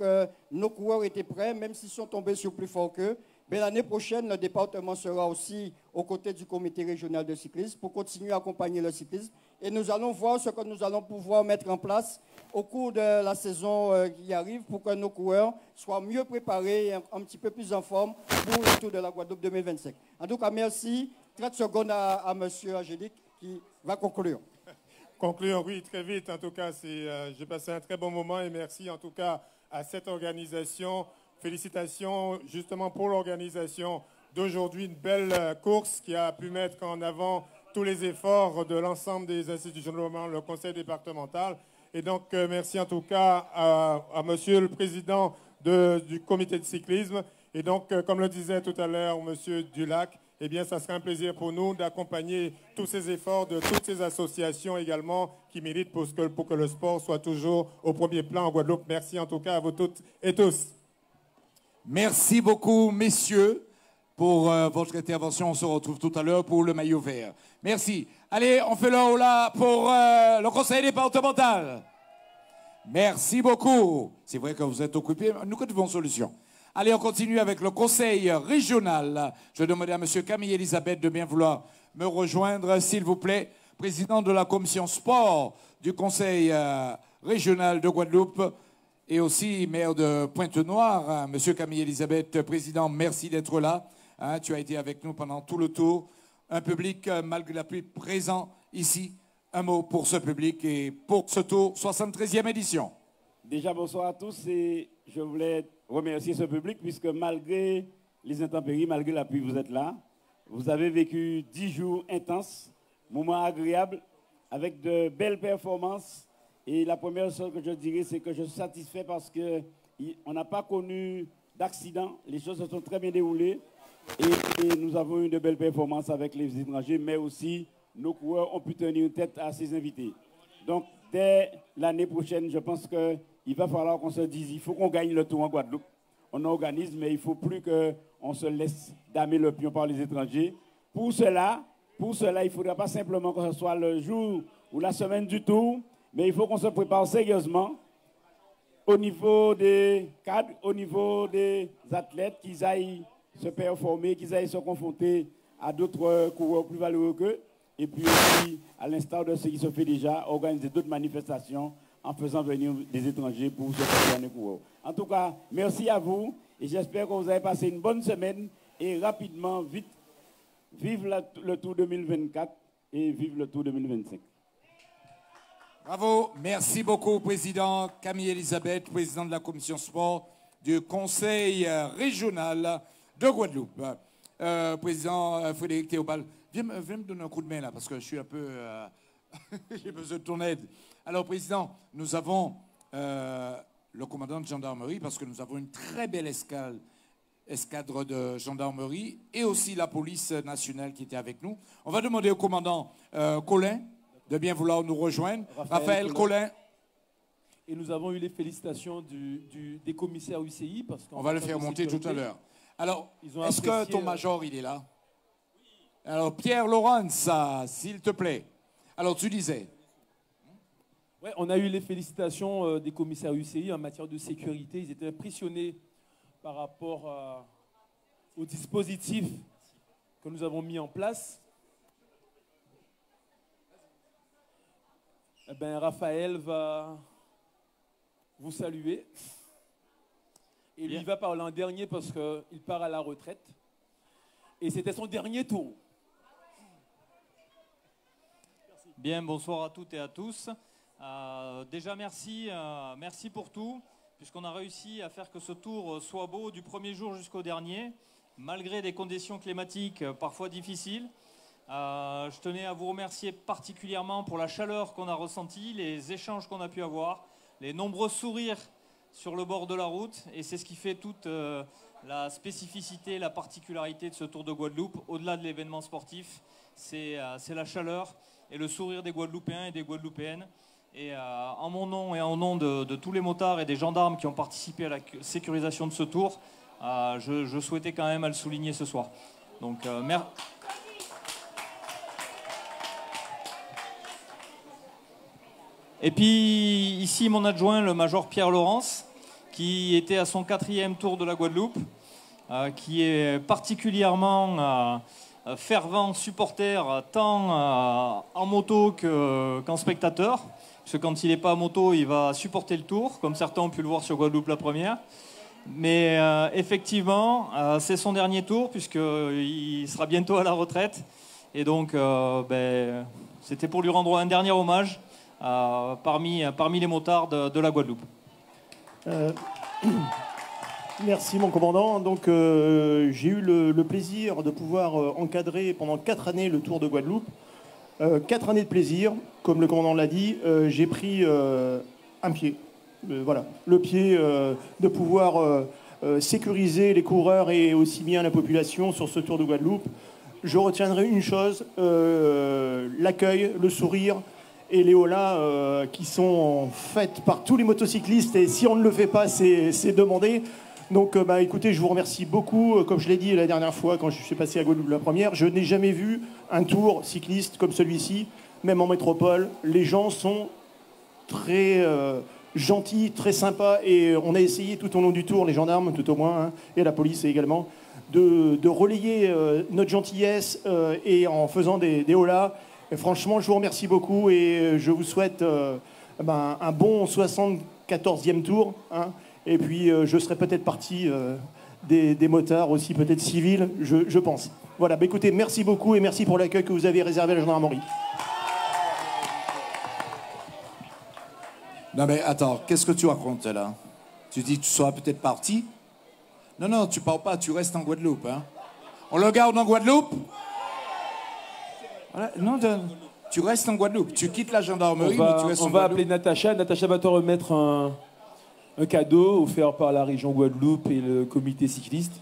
que nos coureurs étaient prêts, même s'ils sont tombés sur plus fort qu'eux. Mais l'année prochaine, le département sera aussi aux côtés du comité régional de cyclisme pour continuer à accompagner le cyclisme. Et nous allons voir ce que nous allons pouvoir mettre en place au cours de la saison qui arrive pour que nos coureurs soient mieux préparés et un petit peu plus en forme pour le Tour de la Guadeloupe 2025. En tout cas, merci. 30 secondes à M. Angélique qui va conclure. Conclure, oui, très vite. En tout cas, j'ai passé un très bon moment et merci en tout cas à cette organisation. Félicitations justement pour l'organisation d'aujourd'hui, une belle course qui a pu mettre en avant tous les efforts de l'ensemble des institutions, notamment le conseil départemental. Et donc, merci en tout cas à monsieur le président du comité de cyclisme. Et donc, comme le disait tout à l'heure monsieur Dulac, eh bien, ça sera un plaisir pour nous d'accompagner tous ces efforts de toutes ces associations également qui militent pour que le sport soit toujours au premier plan en Guadeloupe. Merci en tout cas à vous toutes et tous. Merci beaucoup, messieurs, pour votre intervention. On se retrouve tout à l'heure pour le maillot vert. Merci. Allez, on fait le haut-là pour le conseil départemental. Merci beaucoup. C'est vrai que vous êtes occupés. Nous trouvons solution. Allez, on continue avec le conseil régional. Je vais demander à M. Camille Elisabeth de bien vouloir me rejoindre, s'il vous plaît. Président de la commission sport du conseil régional de Guadeloupe. Et aussi maire de Pointe-Noire, Monsieur Camille Elisabeth, président, merci d'être là. Tu as été avec nous pendant tout le tour. Un public, malgré la pluie, présent ici. Un mot pour ce public et pour ce tour, 73e édition. Déjà, bonsoir à tous et je voulais remercier ce public puisque malgré les intempéries, malgré la pluie, vous êtes là. Vous avez vécu 10 jours intenses, moments agréables, avec de belles performances. Et la première chose que je dirais, c'est que je suis satisfait parce qu'on n'a pas connu d'accident. Les choses se sont très bien déroulées. Et nous avons eu de belles performances avec les étrangers, mais aussi nos coureurs ont pu tenir tête à ces invités. Donc, dès l'année prochaine, je pense qu'il va falloir qu'on se dise, il faut qu'on gagne le Tour en Guadeloupe. On organise, mais il ne faut plus qu'on se laisse damer le pion par les étrangers. Pour cela, il ne faudra pas simplement que ce soit le jour ou la semaine du Tour, mais il faut qu'on se prépare sérieusement au niveau des cadres, au niveau des athlètes, qu'ils aillent se performer, qu'ils aillent se confronter à d'autres coureurs plus valeureux qu'eux. Et puis aussi, à l'instar de ce qui se fait déjà, organiser d'autres manifestations en faisant venir des étrangers pour se faire des coureurs. En tout cas, merci à vous et j'espère que vous avez passé une bonne semaine et rapidement, vite, vive le Tour 2024 et vive le Tour 2025. Bravo, merci beaucoup, président Camille Elisabeth, président de la commission sport du conseil régional de Guadeloupe. Président Frédéric Théobald, viens me donner un coup de main là, parce que je suis un peu... j'ai besoin de ton aide. Alors, président, nous avons le commandant de gendarmerie, parce que nous avons une très belle escadre de gendarmerie, et aussi la police nationale qui était avec nous. On va demander au commandant Colin de bien vouloir nous rejoindre. Raphaël Colin. Et nous avons eu les félicitations des commissaires UCI. On va le faire monter tout à l'heure. Alors, est-ce que ton major, il est là? Alors, Pierre Laurence, s'il te plaît. Alors, tu disais. Oui, on a eu les félicitations des commissaires UCI en matière de sécurité. Ils étaient impressionnés par rapport au dispositif que nous avons mis en place. Eh bien, Raphaël va vous saluer. Et lui, il va parler en dernier parce qu'il part à la retraite. Et c'était son dernier tour. Bien, bonsoir à toutes et à tous. Déjà, merci pour tout, puisqu'on a réussi à faire que ce tour soit beau du premier jour jusqu'au dernier, malgré des conditions climatiques parfois difficiles. Je tenais à vous remercier particulièrement pour la chaleur qu'on a ressentie, les échanges qu'on a pu avoir, les nombreux sourires sur le bord de la route. Et c'est ce qui fait toute la spécificité, la particularité de ce Tour de Guadeloupe, au-delà de l'événement sportif. C'est la chaleur et le sourire des Guadeloupéens et des Guadeloupéennes. Et en mon nom et en nom de tous les motards et des gendarmes qui ont participé à la sécurisation de ce Tour, je souhaitais quand même à le souligner ce soir. Donc, merci. Et puis ici mon adjoint, le major Pierre Laurence, qui était à son 4e tour de la Guadeloupe, qui est particulièrement fervent supporter tant en moto qu'en spectateur. Parce que quand il n'est pas à moto, il va supporter le tour, comme certains ont pu le voir sur Guadeloupe la première. Mais effectivement, c'est son dernier tour, puisqu'il sera bientôt à la retraite. Et donc, c'était pour lui rendre un dernier hommage parmi les motards de la Guadeloupe. Merci mon commandant. Donc j'ai eu le plaisir de pouvoir encadrer pendant 4 années le Tour de Guadeloupe. 4 années de plaisir, comme le commandant l'a dit. J'ai pris un pied. Voilà, le pied de pouvoir sécuriser les coureurs et aussi bien la population sur ce Tour de Guadeloupe. Je retiendrai une chose, l'accueil, le sourire et les holas qui sont faites par tous les motocyclistes. Et si on ne le fait pas, c'est demandé. Donc écoutez, je vous remercie beaucoup. Comme je l'ai dit la dernière fois quand je suis passé à Guadeloupe la première, je n'ai jamais vu un tour cycliste comme celui-ci, même en métropole. Les gens sont très gentils, très sympas, et on a essayé tout au long du tour, les gendarmes tout au moins, hein, et la police également, de relayer notre gentillesse et en faisant des holas. Et franchement, je vous remercie beaucoup et je vous souhaite un bon 74e tour, hein. Et puis, je serai peut-être partie des motards aussi, peut-être civils, je pense. Voilà, écoutez, merci beaucoup et merci pour l'accueil que vous avez réservé à la gendarmerie. Non mais attends, qu'est-ce que tu racontes là? Tu dis que tu seras peut-être parti? Non, tu pars pas, tu restes en Guadeloupe. Hein? On le garde en Guadeloupe? Voilà, non, tu restes en Guadeloupe. Tu quittes la gendarmerie, mais tu restes en Guadeloupe. On va appeler Natacha. Natacha va te remettre un cadeau offert par la région Guadeloupe et le comité cycliste.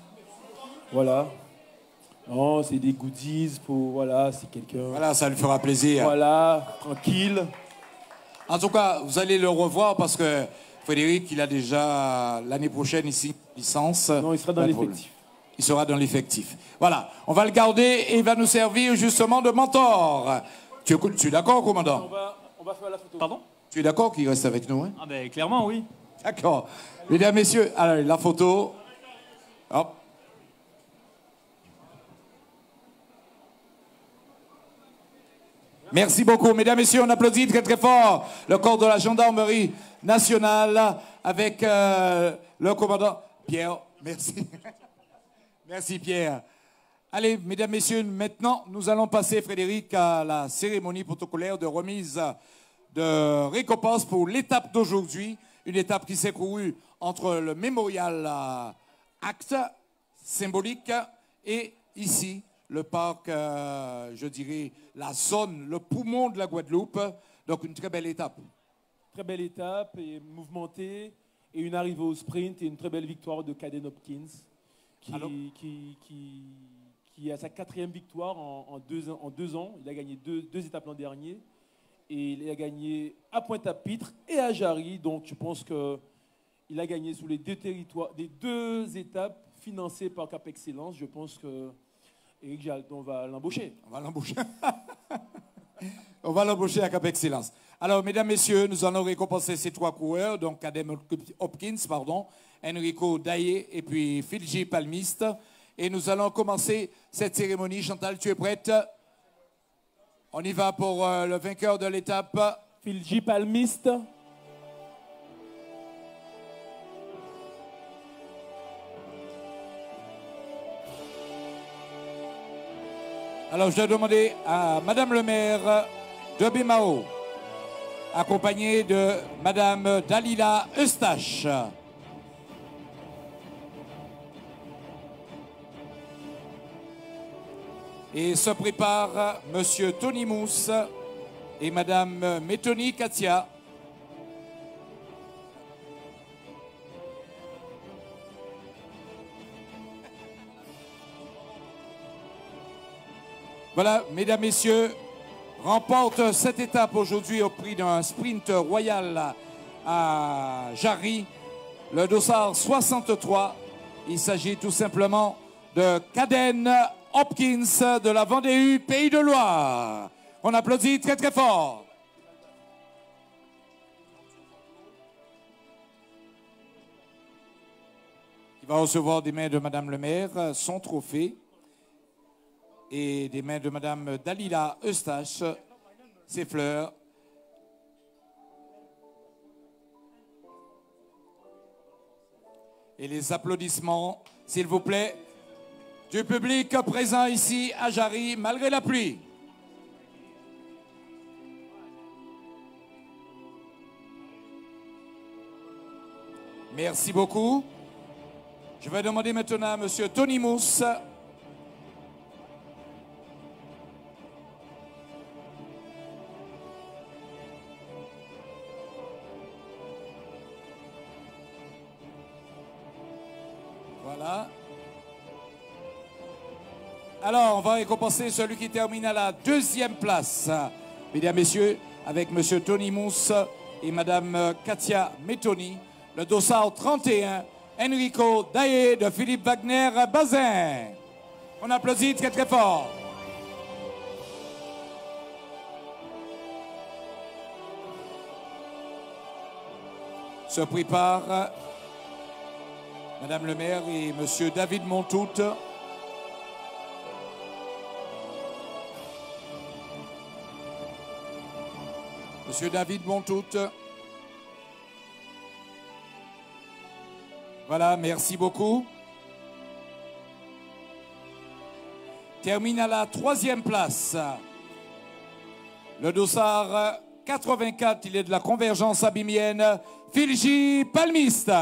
Voilà. Non, c'est des goodies pour... Voilà, c'est quelqu'un... Voilà, ça lui fera plaisir. Voilà, tranquille. En tout cas, vous allez le revoir parce que Frédéric, il a déjà l'année prochaine ici licence. Non, il sera dans l'effectif. Il sera dans l'effectif. Voilà, on va le garder et il va nous servir justement de mentor. Tu es d'accord, commandant? On va faire la photo. Pardon? Tu es d'accord qu'il reste avec nous, hein? Ah ben clairement, oui. D'accord. Mesdames, messieurs, allez, la photo. Hop. Merci beaucoup. Mesdames, messieurs, on applaudit très très fort le corps de la gendarmerie nationale avec le commandant Pierre. Merci. Merci Pierre. Allez, mesdames, messieurs, maintenant, nous allons passer, Frédéric, à la cérémonie protocolaire de remise de récompense pour l'étape d'aujourd'hui. Une étape qui s'est courue entre le mémorial acte symbolique et ici, le parc, je dirais, la zone, le poumon de la Guadeloupe. Donc une très belle étape. Très belle étape, et mouvementée, et une arrivée au sprint, et une très belle victoire de Caden Hopkins, qui a sa 4e victoire en 2 ans. Il a gagné deux étapes l'an dernier. Et il a gagné à Pointe-à-Pitre et à Jarry. Donc, je pense qu'il a gagné sous les 2 territoires, des 2 étapes financées par Cap Excellence. Je pense que Éric Jalton va l'embaucher. On va l'embaucher. On va l'embaucher à Cap Excellence. Alors, mesdames, messieurs, nous allons récompenser ces 3 coureurs. Donc, Cadem Hopkins, Enrico Daillé et puis Philji Palmiste. Et nous allons commencer cette cérémonie. Chantal, tu es prête? On y va pour le vainqueur de l'étape. Philji Palmiste. Alors, je vais demander à Madame le maire de Bémao, accompagnée de Madame Dalila Eustache. Et se prépare Monsieur Tony Mousse et Madame Métoni Katia. Voilà, mesdames, messieurs, remporte cette étape aujourd'hui au prix d'un sprint royal à Jarry, le dossard 63. Il s'agit tout simplement de Caden Hopkins de la Vendée Pays de Loire. On applaudit très très fort. va recevoir des mains de Madame le maire son trophée et des mains de Madame Dalila Eustache ses fleurs. Et les applaudissements, s'il vous plaît, du public présent ici à Jarry, malgré la pluie. Merci beaucoup. Je vais demander maintenant à M. Tony Mousse. Voilà. Alors, on va récompenser celui qui termine à la 2e place. Mesdames, Messieurs, avec M. Tony Mousse et Mme Katia Metoni, le dossard 31, Enrico Daye de Philippe Wagner Bazin. On applaudit très très fort. Se prépare Madame le maire et M. David Montout. Monsieur David Montout. Voilà, merci beaucoup. Termine à la 3e place. Le dossard 84, il est de la convergence abimienne, Filji Palmiste.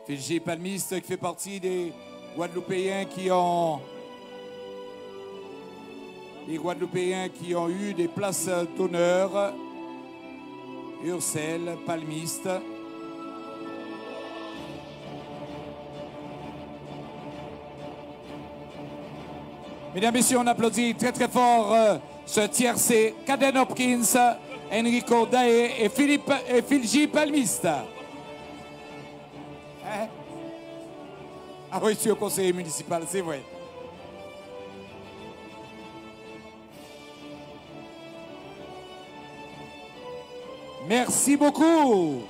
Filji Palmiste qui fait partie des Guadeloupéens qui ont eu des places d'honneur. Ursel, Palmiste. Mesdames, Messieurs, on applaudit très très fort ce tiercé Caden Hopkins, Enrico Daye et Filji Palmiste. Hein? Ah oui, je suis au conseiller municipal, c'est vrai. Merci beaucoup.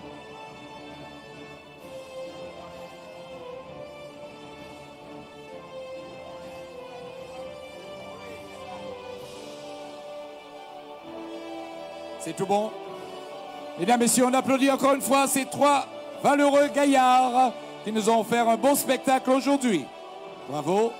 C'est tout bon? Mesdames, Messieurs, on applaudit encore une fois ces 3 valeureux gaillards qui nous ont offert un bon spectacle aujourd'hui. Bravo.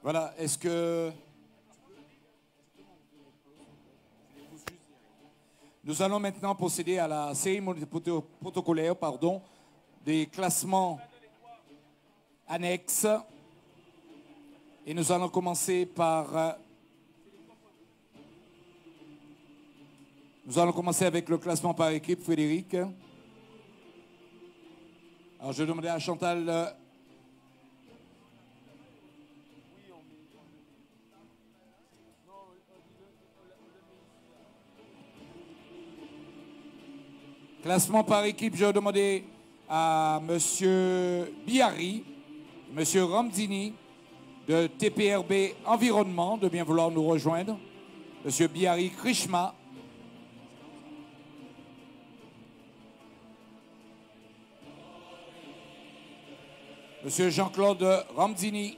Voilà, est-ce que... Nous allons maintenant procéder à la cérémonie protocolaire, des classements annexes. Et nous allons commencer par... Nous allons commencer avec le classement par équipe, Frédéric. Alors, je demandais à Chantal... Classement par équipe, je vais demander à M. Biari, M. Ramdini de TPRB Environnement de bien vouloir nous rejoindre. M. Biari Krishma. M. Jean-Claude Ramdini.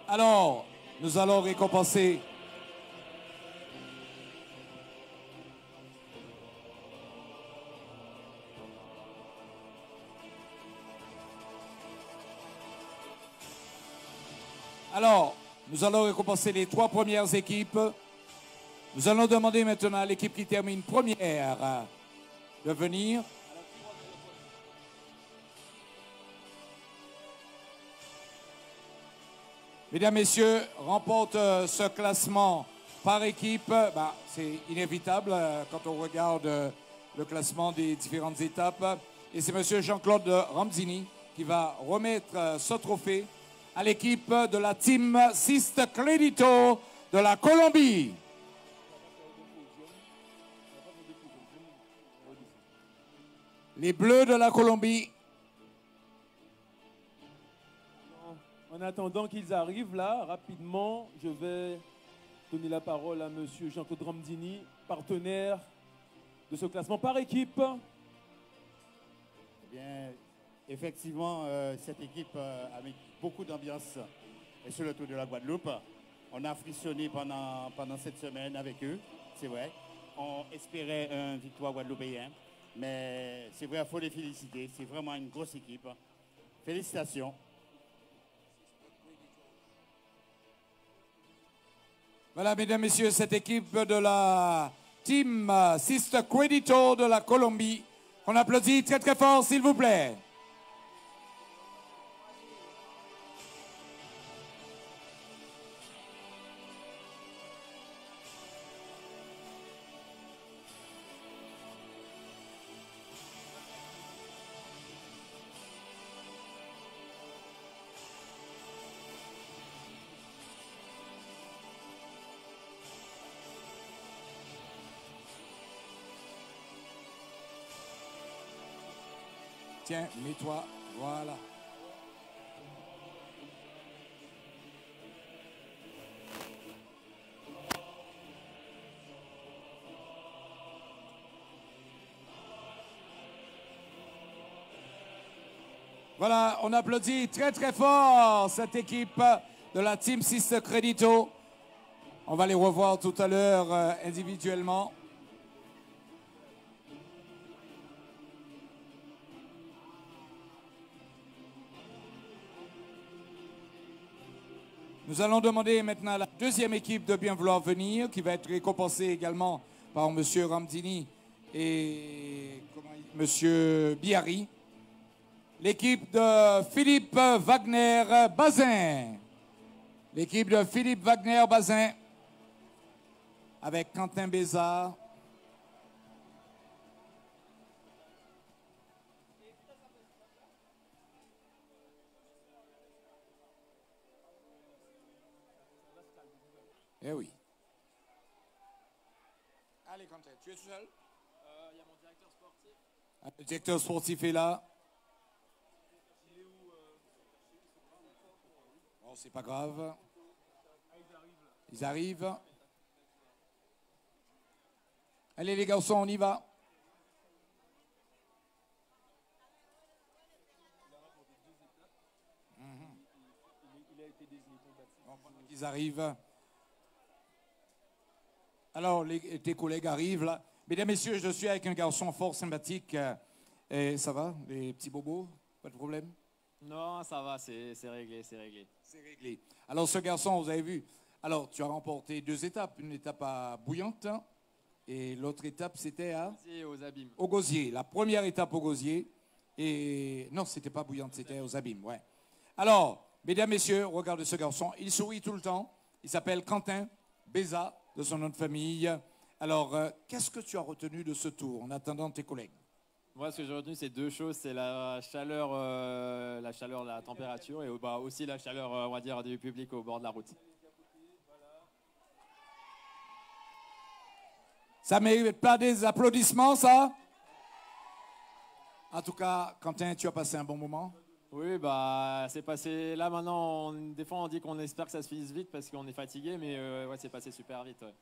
Alors, nous allons récompenser les 3 premières équipes. Nous allons demander maintenant à l'équipe qui termine première de venir. Mesdames, Messieurs, remporte ce classement par équipe. C'est inévitable quand on regarde le classement des différentes étapes. Et c'est M. Jean-Claude Ramzini qui va remettre ce trophée à l'équipe de la Team Sist Crédito de la Colombie. Les Bleus de la Colombie. En attendant qu'ils arrivent là, rapidement, je vais donner la parole à M. Jean-Claude Ramzini, partenaire de ce classement par équipe. Eh bien, effectivement, cette équipe a mis beaucoup d'ambiance sur le Tour de la Guadeloupe. On a frissonné pendant cette semaine avec eux, c'est vrai. On espérait une victoire guadeloupéenne, mais c'est vrai, il faut les féliciter. C'est vraiment une grosse équipe. Félicitations. Voilà, mesdames, messieurs, cette équipe de la Team Sist Crédito de la Colombie. On applaudit très très fort, s'il vous plaît. Tiens, mets-toi, voilà. Voilà, on applaudit très très fort cette équipe de la Team Sist Crédito. On va les revoir tout à l'heure individuellement. Nous allons demander maintenant à la deuxième équipe de bien vouloir venir, qui va être récompensée également par M. Ramzini et M. Biari. L'équipe de Philippe Wagner-Bazin. L'équipe de Philippe Wagner-Bazin avec Quentin Bézard. Eh oui. Allez, Quentin, tu es tout seul? Il y a mon directeur sportif. Le directeur sportif est là. Il est où? Bon, c'est pas grave. Ils arrivent. Allez, les garçons, on y va. Bon, pendant qu'ils arrivent. Alors, tes collègues arrivent là. Mesdames, Messieurs, je suis avec un garçon fort sympathique. Et ça va, les petits bobos? Pas de problème? Non, ça va, c'est réglé, c'est réglé. C'est réglé. Alors, ce garçon, vous avez vu, alors tu as remporté 2 étapes. Une étape à Bouillante et l'autre étape, c'était à? Aux Abîmes. Au Gosier. La première étape au Gosier. Et non, c'était pas Bouillante, c'était aux Abîmes, ouais. Alors, mesdames, messieurs, regardez ce garçon. Il sourit tout le temps. Il s'appelle Quentin Bézard, de son nom de famille. Alors, qu'est-ce que tu as retenu de ce tour en attendant tes collègues? Moi, ce que j'ai retenu, c'est 2 choses. C'est la chaleur, la température et aussi la chaleur, on va dire, du public au bord de la route. Ça ne mérite pas des applaudissements, ça? En tout cas, Quentin, tu as passé un bon moment? Oui, c'est passé. Là, maintenant, des fois, on dit qu'on espère que ça se finisse vite parce qu'on est fatigué, mais ouais, c'est passé super vite. Ouais.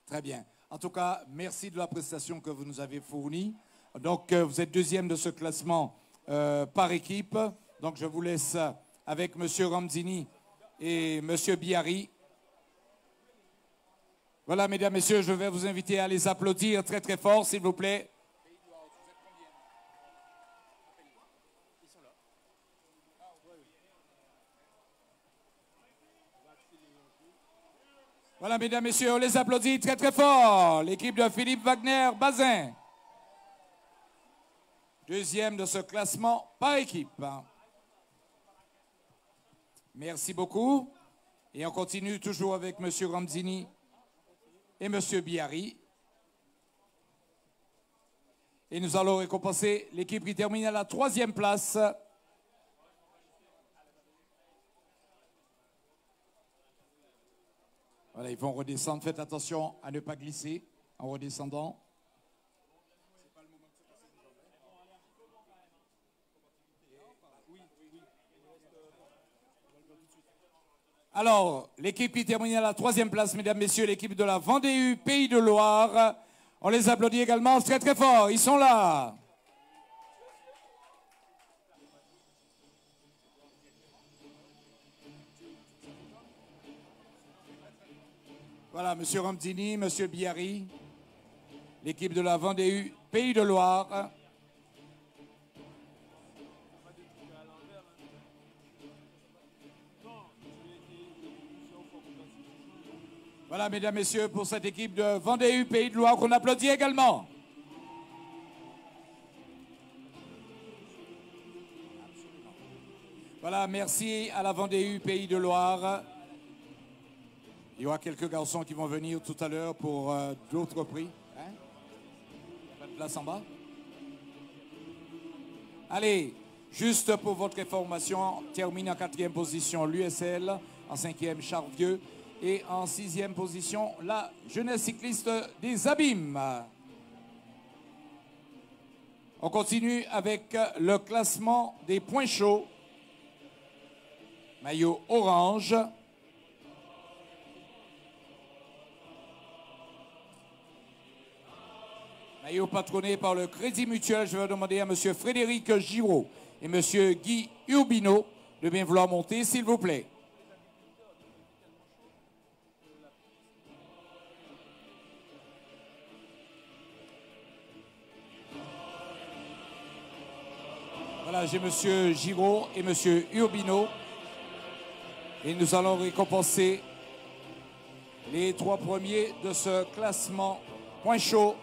Très bien. En tout cas, merci de la prestation que vous nous avez fournie. Donc, vous êtes deuxième de ce classement par équipe. Donc, je vous laisse avec M. Ramzini et M. Biari. Voilà, mesdames, messieurs, je vais vous inviter à les applaudir très, très fort, s'il vous plaît. Voilà, mesdames, messieurs, on les applaudit très, très fort. L'équipe de Philippe Wagner-Bazin. Deuxième de ce classement par équipe. Merci beaucoup. Et on continue toujours avec M. Ramzini et M. Biari. Et nous allons récompenser l'équipe qui termine à la 3e place. Voilà, ils vont redescendre. Faites attention à ne pas glisser en redescendant. Alors, l'équipe qui termine à la 3e place, mesdames, messieurs, l'équipe de la Vendée Pays de Loire. On les applaudit également très très fort. Ils sont là. Voilà, M. Ramzini, M. Biari, l'équipe de la Vendée Pays de Loire. Voilà, mesdames, messieurs, pour cette équipe de Vendée Pays de Loire qu'on applaudit également. Voilà, merci à la Vendée Pays de Loire. Il y aura quelques garçons qui vont venir tout à l'heure pour d'autres prix. Hein? Pas de place en bas. Allez, juste pour votre information, termine en 4e position l'USL, en 5e Charvieux. Et en 6e position, la jeunesse cycliste des Abîmes. On continue avec le classement des points chauds. Maillot orange. Maillot patronné par le Crédit Mutuel. Je vais demander à M. Frédéric Giraud et M. Guy Urbino de bien vouloir monter, s'il vous plaît. Voilà, j'ai M. Giraud et M. Urbino. Et nous allons récompenser les 3 premiers de ce classement point chaud.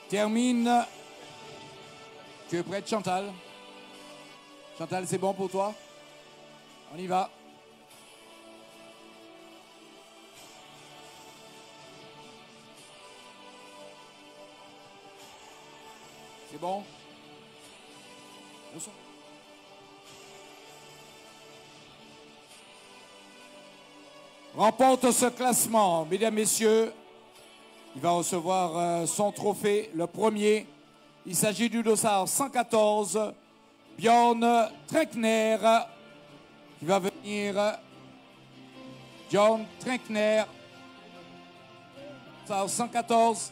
Termine. Tu es prête, Chantal? Chantal, c'est bon pour toi? On y va. C'est bon? Remporte ce classement, mesdames, messieurs. Il va recevoir son trophée, le premier. Il s'agit du dossard 114, Bjorn Trinkner. Qui va venir, John Trinkner, 114.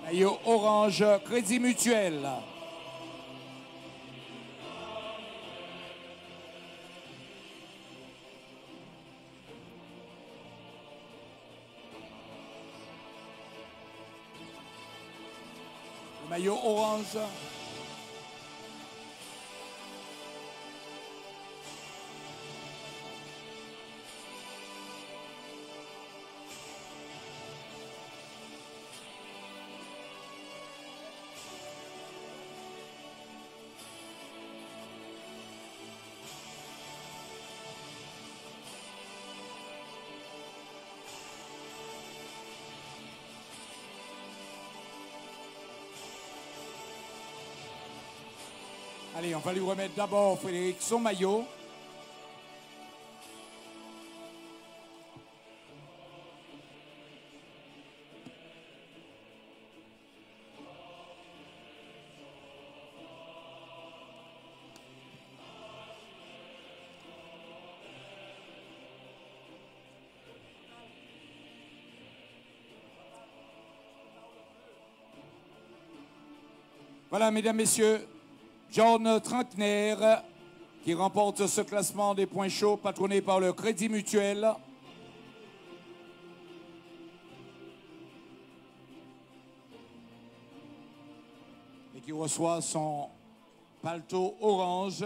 Maillot orange, Crédit Mutuel. Maillot orange. Allez, on va lui remettre d'abord, Frédéric, son maillot. Voilà, mesdames, messieurs, John Trinkner qui remporte ce classement des points chauds patronné par le Crédit Mutuel. qui reçoit son paletot orange.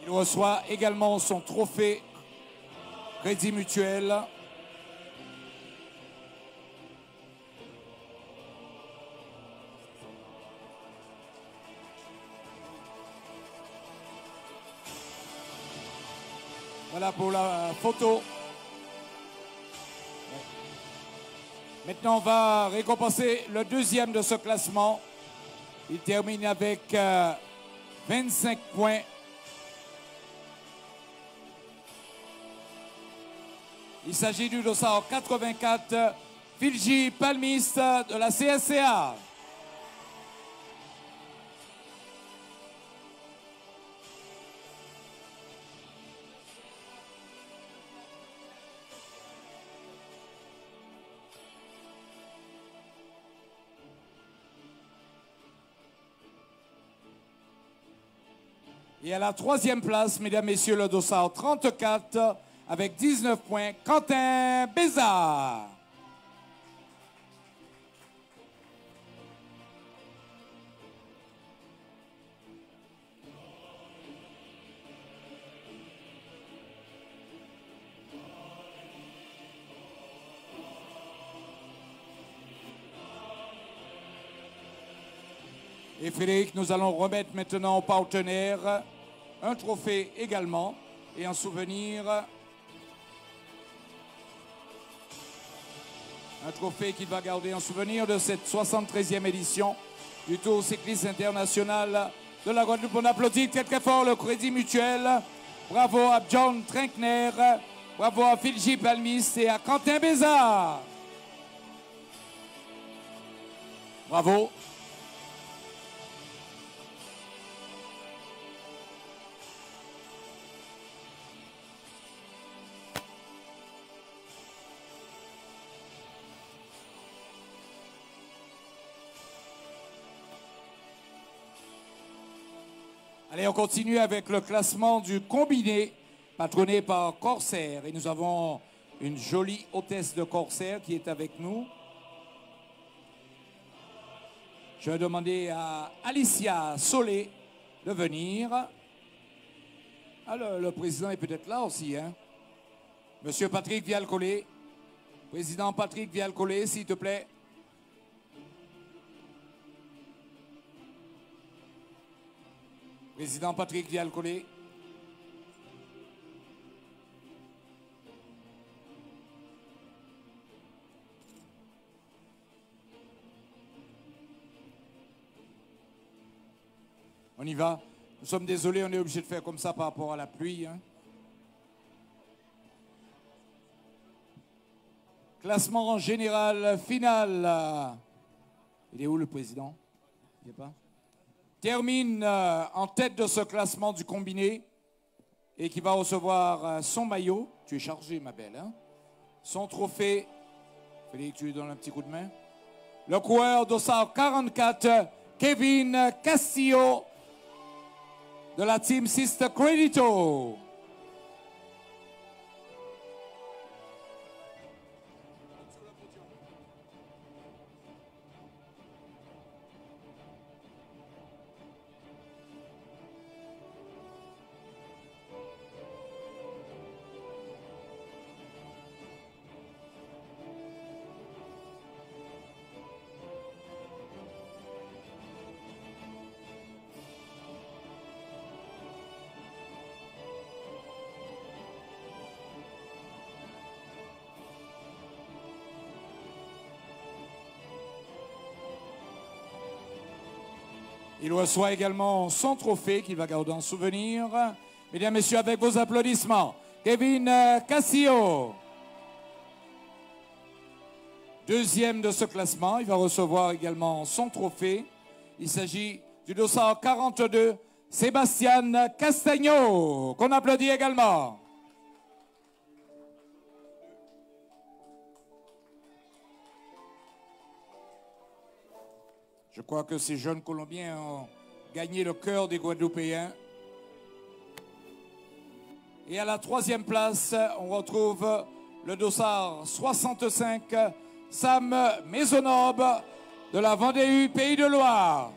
Il reçoit également son trophée Crédit Mutuel. Voilà pour la photo. Maintenant, on va récompenser le deuxième de ce classement. Il termine avec 25 points. Il s'agit du dossard 84, Filji Palmis de la CSCA. Et à la troisième place, mesdames, messieurs, le dossard 34, avec 19 points, Quentin Bézard. Et Frédéric, nous allons remettre maintenant aux partenaires un trophée également et un souvenir. Un trophée qu'il va garder en souvenir de cette 73e édition du Tour cycliste international de la Guadeloupe. On applaudit très très fort le Crédit Mutuel. Bravo à John Trinkner, bravo à Filji Palmis et à Quentin Bézard. Bravo. Allez, on continue avec le classement du combiné, patronné par Corsair. Et nous avons une jolie hôtesse de Corsair qui est avec nous. Je vais demander à Alicia Solé de venir. Alors, le président est peut-être là aussi, hein? Monsieur Patrick Vial-Collet. Président Patrick Vial-Collet, s'il te plaît. Président Patrick Vial-Collet. On y va. Nous sommes désolés, on est obligé de faire comme ça par rapport à la pluie, hein. Classement général final. Il est où le président? Il n'est pas? Termine en tête de ce classement du combiné et qui va recevoir son maillot. Tu es chargé, ma belle, hein? Son trophée. Il fallait que tu lui donnes un petit coup de main. Le coureur dossard 44, Kevin Castillo de la Team Sister Credito. Il reçoit également son trophée qu'il va garder en souvenir. Mesdames, Messieurs, avec vos applaudissements, Kevin Castillo. deuxième de ce classement. Il va recevoir également son trophée. Il s'agit du dossard 42, Sébastien Castagno, qu'on applaudit également. Je crois que ces jeunes Colombiens ont gagné le cœur des Guadeloupéens. Et à la troisième place, on retrouve le dossard 65, Sam Maisonneuve de la Vendée Pays de Loire.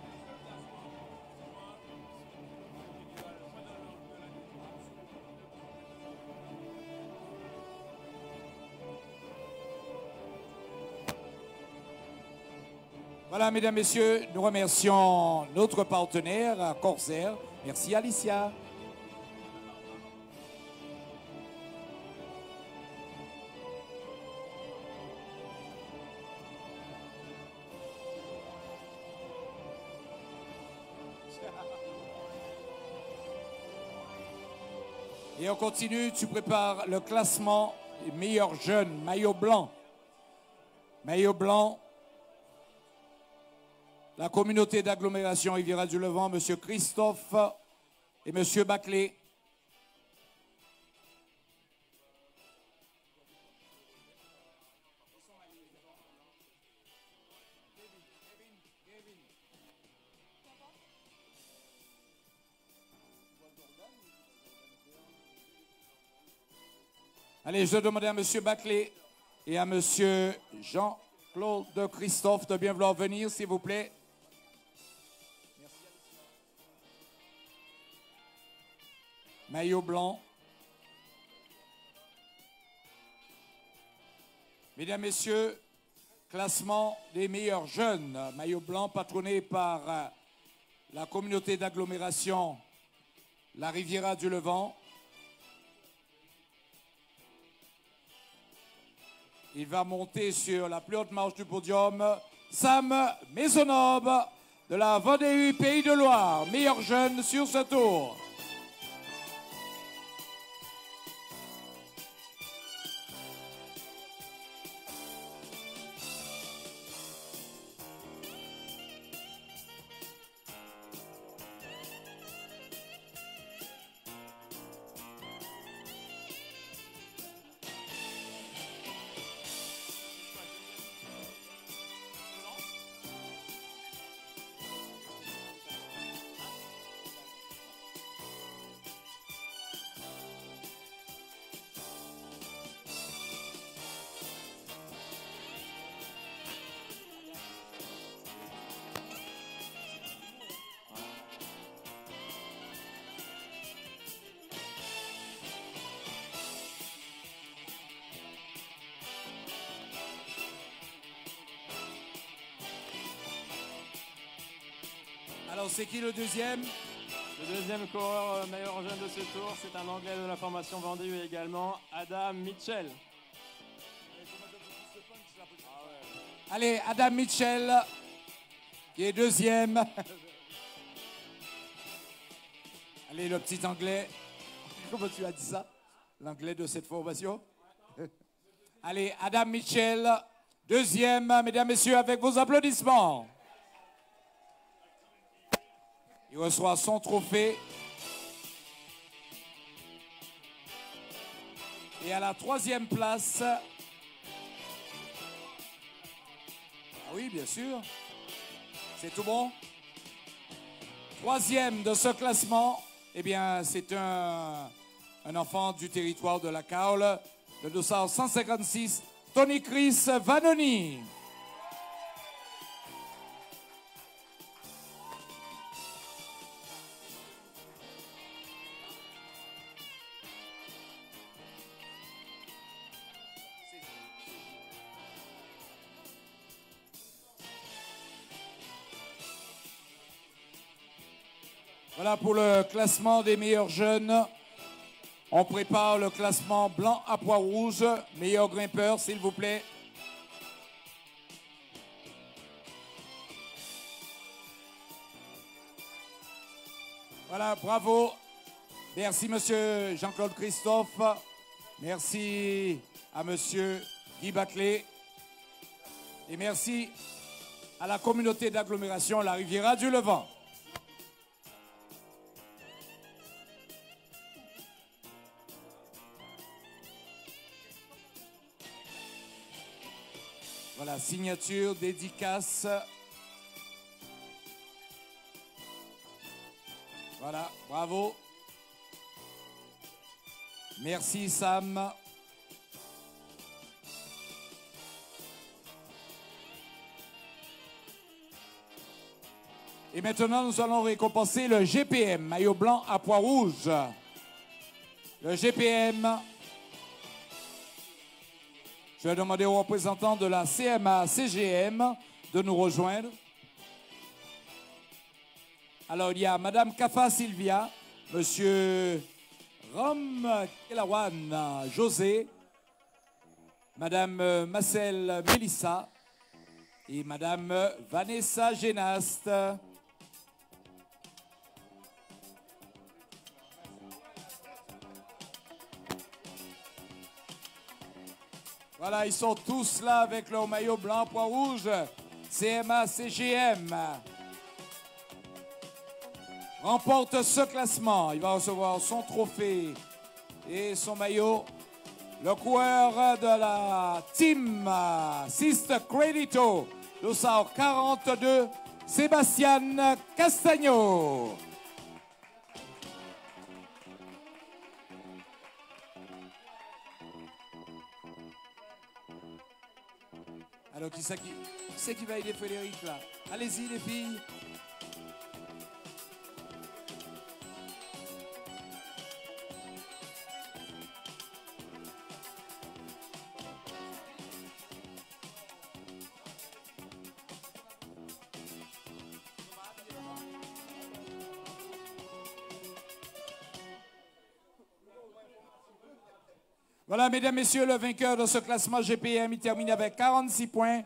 Voilà, mesdames, messieurs, nous remercions notre partenaire, Corsair. Merci, Alicia. Et on continue, tu prépares le classement des meilleurs jeunes, maillot blanc. Maillot blanc. La communauté d'agglomération Riviera du Levant, M. Christophe et M. Baclé. Allez, je demande à M. Baclé et à M. Jean-Claude Christophe de bien vouloir venir, s'il vous plaît. Maillot blanc. Mesdames, Messieurs, classement des meilleurs jeunes. Maillot blanc patronné par la communauté d'agglomération La Riviera du Levant. Il va monter sur la plus haute marche du podium. Sam Maisonneuve de la Vendée Pays de Loire. Meilleur jeune sur ce tour. Alors, c'est qui le deuxième? Le deuxième coureur meilleur jeune de ce tour, c'est un Anglais de la formation Vendée également, Adam Mitchell. Allez, Adam Mitchell, qui est deuxième. Allez, le petit Anglais. Comment tu as dit ça? L'Anglais de cette formation? Allez, Adam Mitchell, deuxième, mesdames, messieurs, avec vos applaudissements. Il reçoit son trophée. Et à la troisième place... Ah oui, bien sûr. C'est tout bon. Troisième de ce classement, eh bien, c'est un enfant du territoire de la Caole, le dossard 156, Tony Chris Vanoni. Voilà pour le classement des meilleurs jeunes. On prépare le classement blanc à pois rouge. Meilleur grimpeur, s'il vous plaît. Voilà, bravo. Merci, monsieur Jean-Claude Christophe. Merci à monsieur Guy Baclé. Et merci à la communauté d'agglomération La Riviera du Levant. Voilà, signature, dédicace. Voilà, bravo. Merci Sam. Et maintenant, nous allons récompenser le GPM, maillot blanc à pois rouge. Le GPM. Je vais demander aux représentants de la CMA-CGM de nous rejoindre. Alors, il y a Madame Kafa Sylvia, Monsieur Ram Kelawan José, Madame Marcel Mélissa et Madame Vanessa Génaste. Voilà, ils sont tous là avec leur maillot blanc, pois rouge, CMA, CGM. Remporte ce classement. Il va recevoir son trophée et son maillot. Le coureur de la team Siste Credito, dossard 42, Sébastien Castagno. Alors, qui c'est qui va aider Frédéric là? Allez-y les filles. Voilà, mesdames, messieurs, le vainqueur de ce classement GPM, il termine avec 46 points.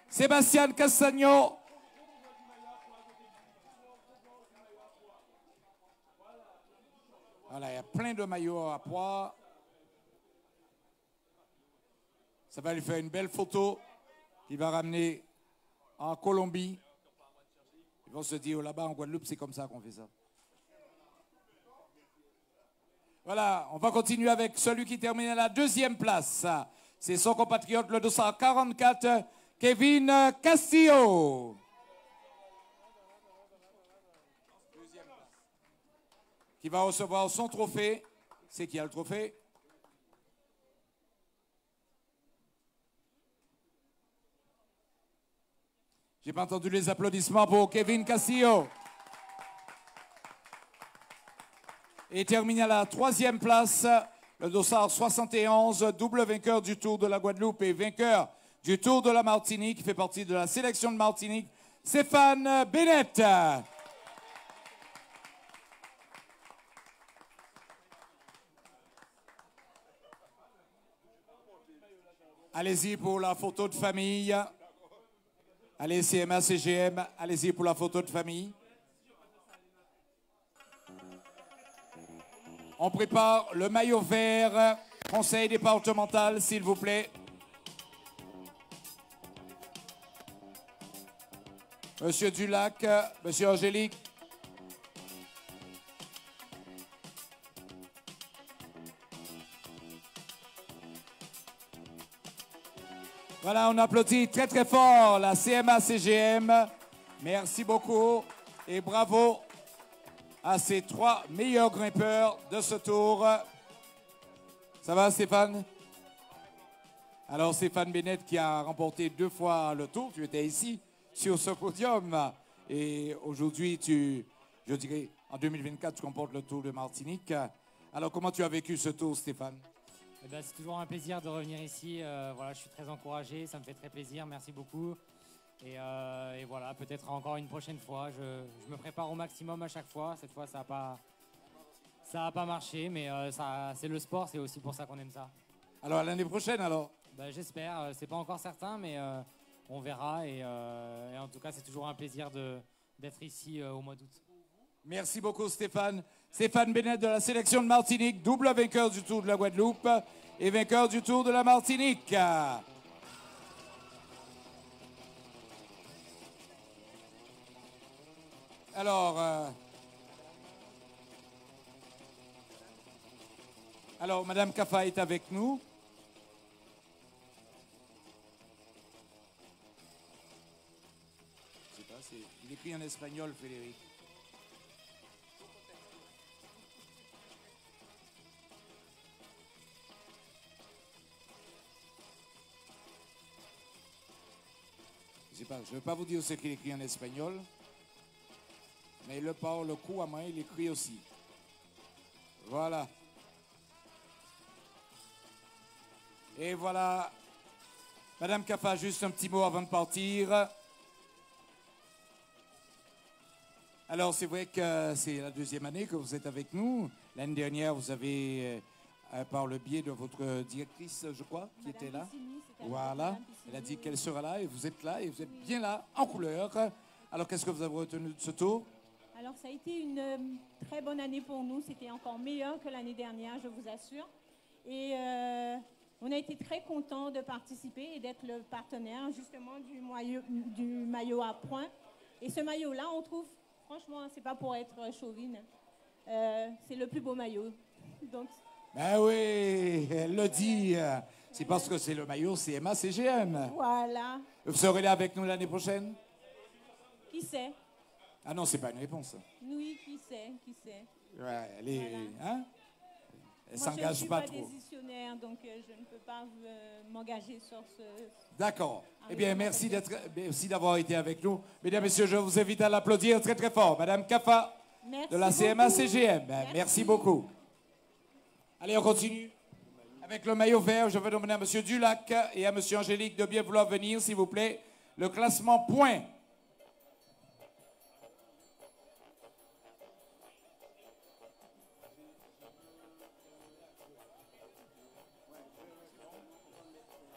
Sébastien Castagno. Voilà, il y a plein de maillots à pois. Ça va lui faire une belle photo qu'il va ramener en Colombie. Ils vont se dire, là-bas en Guadeloupe, c'est comme ça qu'on fait ça. Voilà, on va continuer avec celui qui termine à la deuxième place. C'est son compatriote, le 244, Kevin Castillo. Qui va recevoir son trophée. C'est qui a le trophée? J'ai pas entendu les applaudissements pour Kevin Castillo. Et termine à la troisième place, le dossard 71, double vainqueur du Tour de la Guadeloupe et vainqueur du Tour de la Martinique, qui fait partie de la sélection de Martinique, Stéphane Bennett. Allez-y pour la photo de famille. Allez, CMA, CGM, allez-y pour la photo de famille. On prépare le maillot vert, conseil départemental, s'il vous plaît. Monsieur Dulac, Monsieur Angélique. Voilà, on applaudit très très fort la CMA-CGM. Merci beaucoup et bravo à ces trois meilleurs grimpeurs de ce tour. Ça va, Stéphane? Alors, Stéphane Bennett qui a remporté 2 fois le tour. Tu étais ici, sur ce podium. Et aujourd'hui, je dirais, en 2024, tu remportes le Tour de Martinique. Alors, comment tu as vécu ce tour, Stéphane? Eh ben, c'est toujours un plaisir de revenir ici. Voilà, je suis très encouragé, ça me fait très plaisir. Merci beaucoup. Et voilà, peut-être encore une prochaine fois. Je me prépare au maximum à chaque fois. Cette fois, ça n'a pas marché, mais c'est le sport, c'est aussi pour ça qu'on aime ça. Alors, l'année prochaine, alors? Ben, j'espère. C'est pas encore certain, mais on verra. Et en tout cas, c'est toujours un plaisir d'être ici au mois d'août. Merci beaucoup, Stéphane. Stéphane Bennett de la sélection de Martinique, double vainqueur du Tour de la Guadeloupe et vainqueur du Tour de la Martinique. Alors, Madame Kafa est avec nous. Je sais pas, il écrit en espagnol, Frédéric. Je sais pas, je ne vais pas vous dire ce qu'il écrit en espagnol, mais il le parle couramment, il écrit aussi. Voilà. Et voilà. Madame Kafa, juste un petit mot avant de partir. Alors, c'est vrai que c'est la deuxième année que vous êtes avec nous. L'année dernière, vous avez, par le biais de votre directrice, je crois, qui était là. Voilà. Elle a dit qu'elle sera là et vous êtes là et vous êtes bien là, en couleur. Alors, qu'est-ce que vous avez retenu de ce tour? Alors, ça a été une très bonne année pour nous. C'était encore meilleur que l'année dernière, je vous assure. Et on a été très contents de participer et d'être le partenaire, justement, du maillot à points. Et ce maillot-là, on trouve, franchement, c'est pas pour être chauvine, c'est le plus beau maillot. Donc, ben oui, elle le dit. C'est parce que c'est le maillot CMA-CGM. Voilà. Vous serez là avec nous l'année prochaine? Qui sait? Ah non, c'est pas une réponse. Oui, qui sait, qui sait. Ouais, elle est, voilà. hein? Elle s'engage pas trop. Je ne suis pas décisionnaire, donc je ne peux pas m'engager sur ce... D'accord. Eh bien, merci d'avoir été avec nous. Mesdames, Messieurs, je vous invite à l'applaudir très, très fort. Madame Kafa, de la CMA-CGM. Merci beaucoup. Allez, on continue. Avec le maillot vert, je vais demander à M. Dulac et à M. Angélique de bien vouloir venir, s'il vous plaît. Le classement point.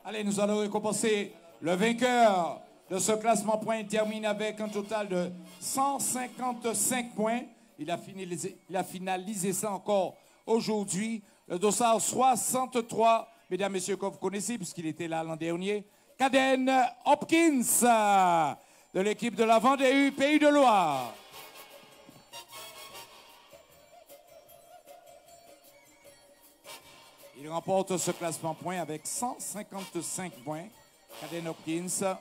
Allez, nous allons récompenser le vainqueur de ce classement point. Il termine avec un total de 155 points. Il a finalisé ça encore aujourd'hui. Le dossard 63, mesdames, messieurs, que vous connaissez, puisqu'il était là l'an dernier. Caden Hopkins, de l'équipe de la Vendée Pays de Loire. Il remporte ce classement point avec 155 points. Caden Hopkins.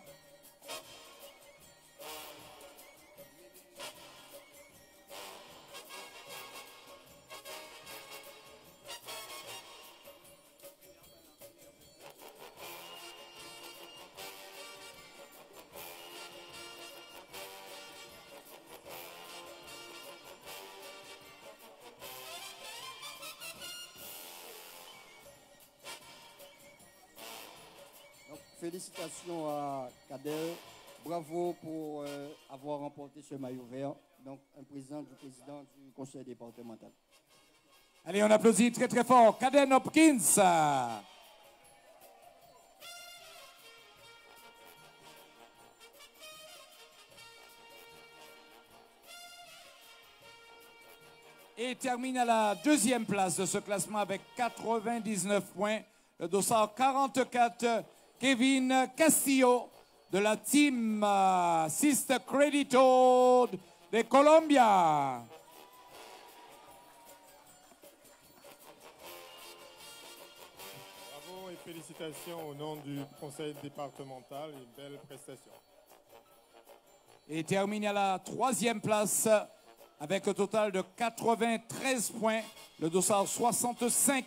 Félicitations à Kader. Bravo pour avoir remporté ce maillot vert. Donc, un président du conseil départemental. Allez, on applaudit très très fort Caden Hopkins. Et termine à la deuxième place de ce classement avec 99 points. Le dossard 44. Kevin Castillo de la team Sister Credito de Colombia. Bravo et félicitations au nom du conseil départemental. Une belle prestation. Et termine à la troisième place avec un total de 93 points. Le dossard 65,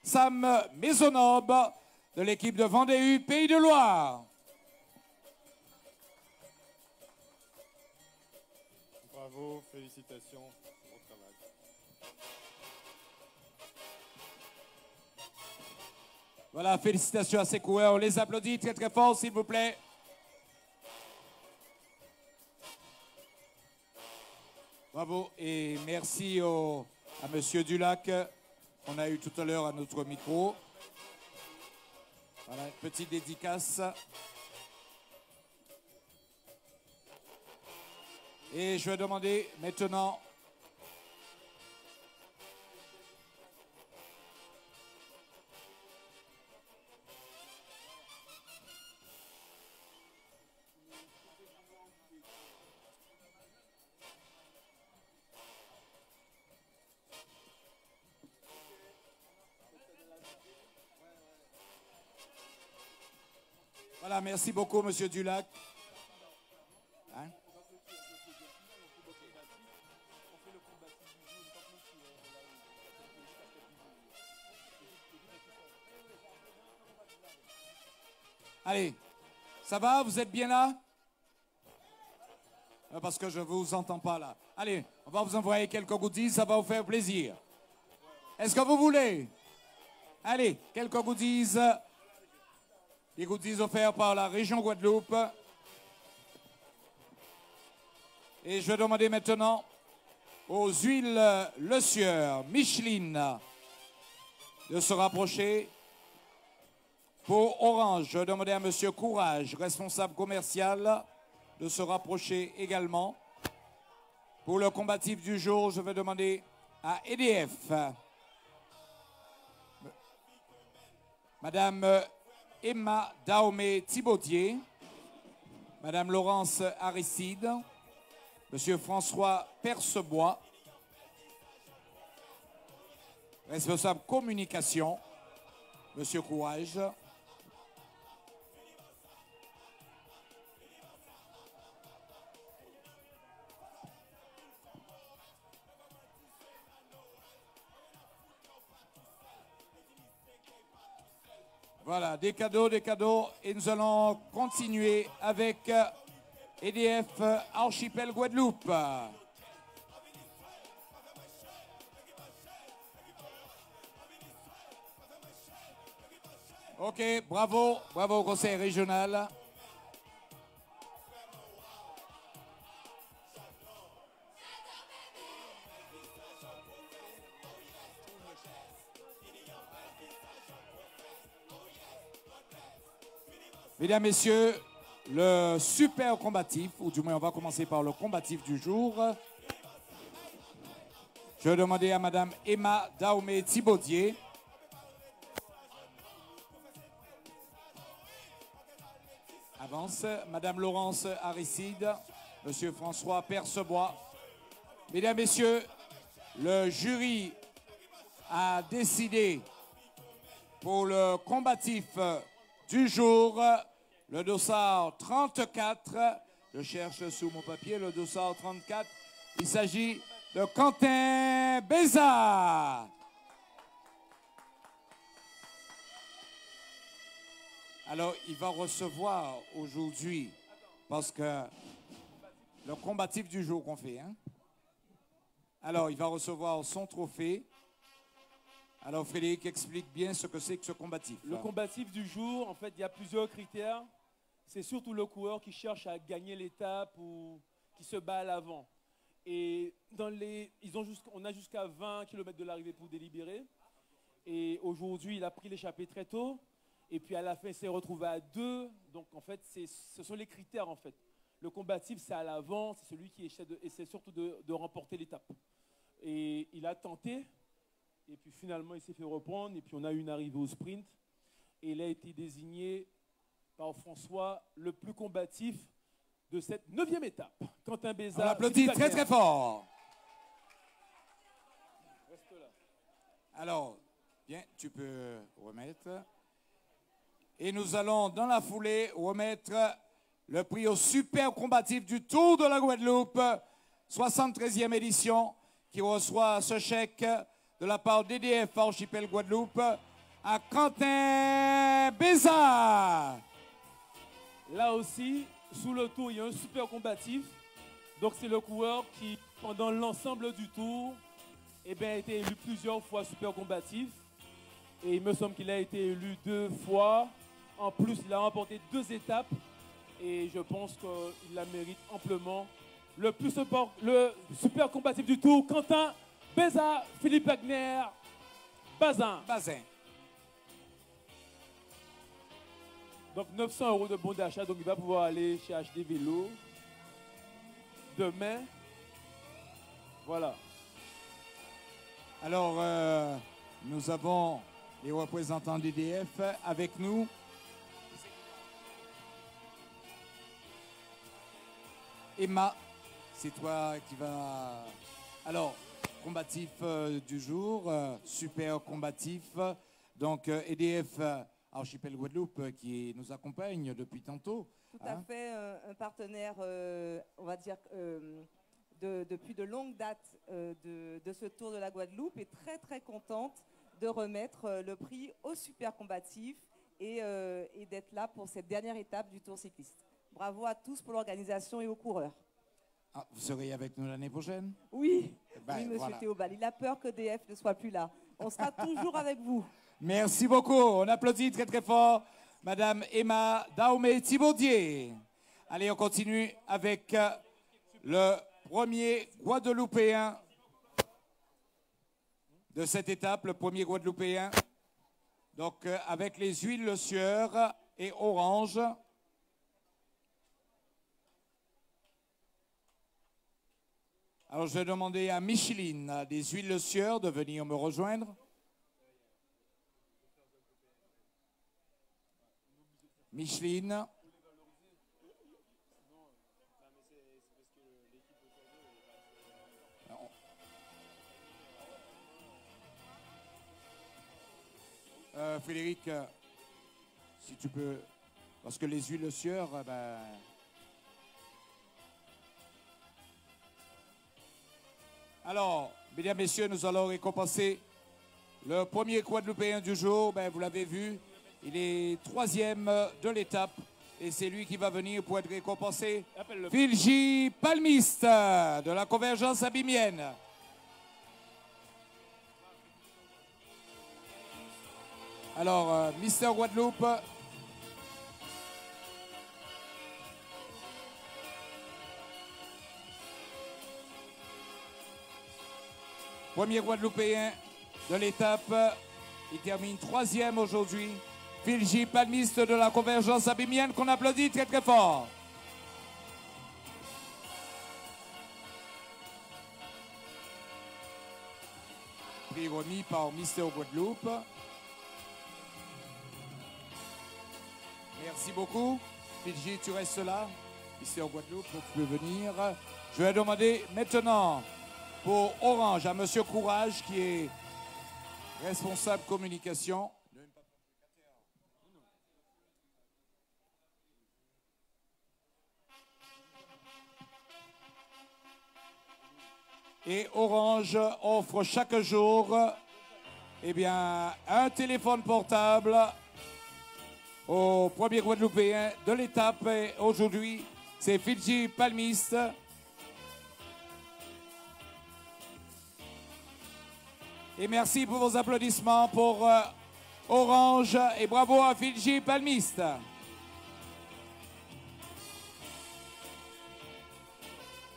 Sam Maisonneuve de l'équipe de Vendée Pays de Loire. Bravo, félicitations pour votre travail. Voilà, félicitations à ces coureurs. On les applaudit très très fort, s'il vous plaît. Bravo et merci à M. Dulac qu'on a eu tout à l'heure à notre micro. Voilà, une petite dédicace. Et je vais demander maintenant Voilà, merci beaucoup, Monsieur Dulac. Hein? Allez, ça va? Vous êtes bien là? Parce que je ne vous entends pas là. Allez, on va vous envoyer quelques goodies, ça va vous faire plaisir. Est-ce que vous voulez? Allez, quelques goodies. Des goodies offerts par la région Guadeloupe. Et je vais demander maintenant aux huiles Le Sieur, Micheline, de se rapprocher. Pour Orange, je vais demander à M. Courage, responsable commercial, de se rapprocher également. Pour le combatif du jour, je vais demander à EDF. Madame Emma Daomé-Thibaudier, Madame Laurence Aristide, Monsieur François Percebois, responsable communication, Monsieur Courage. Voilà, des cadeaux, et nous allons continuer avec EDF Archipel Guadeloupe. Ok, bravo au conseil régional. Mesdames, Messieurs, le super combatif, ou du moins on va commencer par le combatif du jour. Je vais demander à Madame Emma Daomé-Thibaudier. Avance. Madame Laurence Aristide, Monsieur François Percebois. Mesdames, Messieurs, le jury a décidé pour le combatif du jour, le dossard 34, je cherche sous mon papier le dossard 34, il s'agit de Quentin Bézard. Alors, il va recevoir aujourd'hui, parce que le combatif du jour qu'on fait, hein? Alors, il va recevoir son trophée. Alors, Frédéric, explique bien ce que c'est que ce combatif. Le combatif du jour, en fait, il y a plusieurs critères. C'est surtout le coureur qui cherche à gagner l'étape ou qui se bat à l'avant. Et on a jusqu'à 20 km de l'arrivée pour délibérer. Et aujourd'hui, il a pris l'échappée très tôt. Et puis à la fin, il s'est retrouvé à 2. Donc en fait, ce sont les critères en fait. Le combatif, c'est à l'avant, c'est celui qui essaie surtout de remporter l'étape. Et il a tenté. Et puis finalement, il s'est fait reprendre. Et puis on a eu une arrivée au sprint. Et il a été désigné par François le plus combatif de cette 9e étape. Quentin Bézard. On applaudit très très fort. Reste là. Alors, bien, tu peux remettre. Et nous allons dans la foulée remettre le prix au super combatif du Tour de la Guadeloupe, 73e édition, qui reçoit ce chèque de la part d'EDF Archipel Guadeloupe à Quentin Bézard. Là aussi, sous le tour, il y a un super combatif. Donc c'est le coureur qui, pendant l'ensemble du tour, a été élu plusieurs fois super combatif. Et il me semble qu'il a été élu 2 fois. En plus, il a remporté 2 étapes. Et je pense qu'il la mérite amplement. Le super combatif du tour, Quentin Bézard, Philippe Wagner, Bazin. Donc 900 € de bon d'achat, donc il va pouvoir aller chez HD Vélo demain. Voilà. Alors, nous avons les représentants d'EDF avec nous. Emma, c'est toi qui vas... Alors, combatif du jour, super combatif. Donc, EDF Archipel Guadeloupe qui nous accompagne depuis tantôt. Tout à fait, un partenaire, on va dire, depuis de longues dates de ce Tour de la Guadeloupe, et très très contente de remettre le prix aux super combatifs et d'être là pour cette dernière étape du Tour cycliste. Bravo à tous pour l'organisation et aux coureurs. Ah, vous serez avec nous l'année prochaine? Oui, Ben, oui, monsieur voilà. Théobald. Il a peur que DF ne soit plus là. On sera toujours avec vous. Merci beaucoup. On applaudit très très fort Madame Emma Daumé-Thibaudier. Allez, on continue avec le premier Guadeloupéen de cette étape, le premier Guadeloupéen. Donc, avec les huiles Le Sieur et Orange. Alors, je vais demander à Micheline des huiles Le Sieur de venir me rejoindre. Micheline. Frédéric, si tu peux, parce que les huiles Le Sieur, ben... Alors, mesdames, messieurs, nous allons récompenser le premier Guadeloupéen du jour. Ben, vous l'avez vu, il est 3e de l'étape et c'est lui qui va venir pour être récompensé. Filji Palmiste de la Convergence abimienne. Alors, Mister Guadeloupe. Premier Guadeloupéen de l'étape. Il termine 3e aujourd'hui. Filji Palmiste de la Convergence abimienne qu'on applaudit très très fort. Prix remis par Mister Guadeloupe. Merci beaucoup. Filji, tu restes là. Mister Guadeloupe, tu peux venir. Je vais demander maintenant pour Orange à Monsieur Courage qui est responsable communication. Et Orange offre chaque jour un téléphone portable au premier Guadeloupéen de l'étape. Aujourd'hui, c'est Filji Palmiste. Et merci pour vos applaudissements pour Orange et bravo à Filji Palmiste.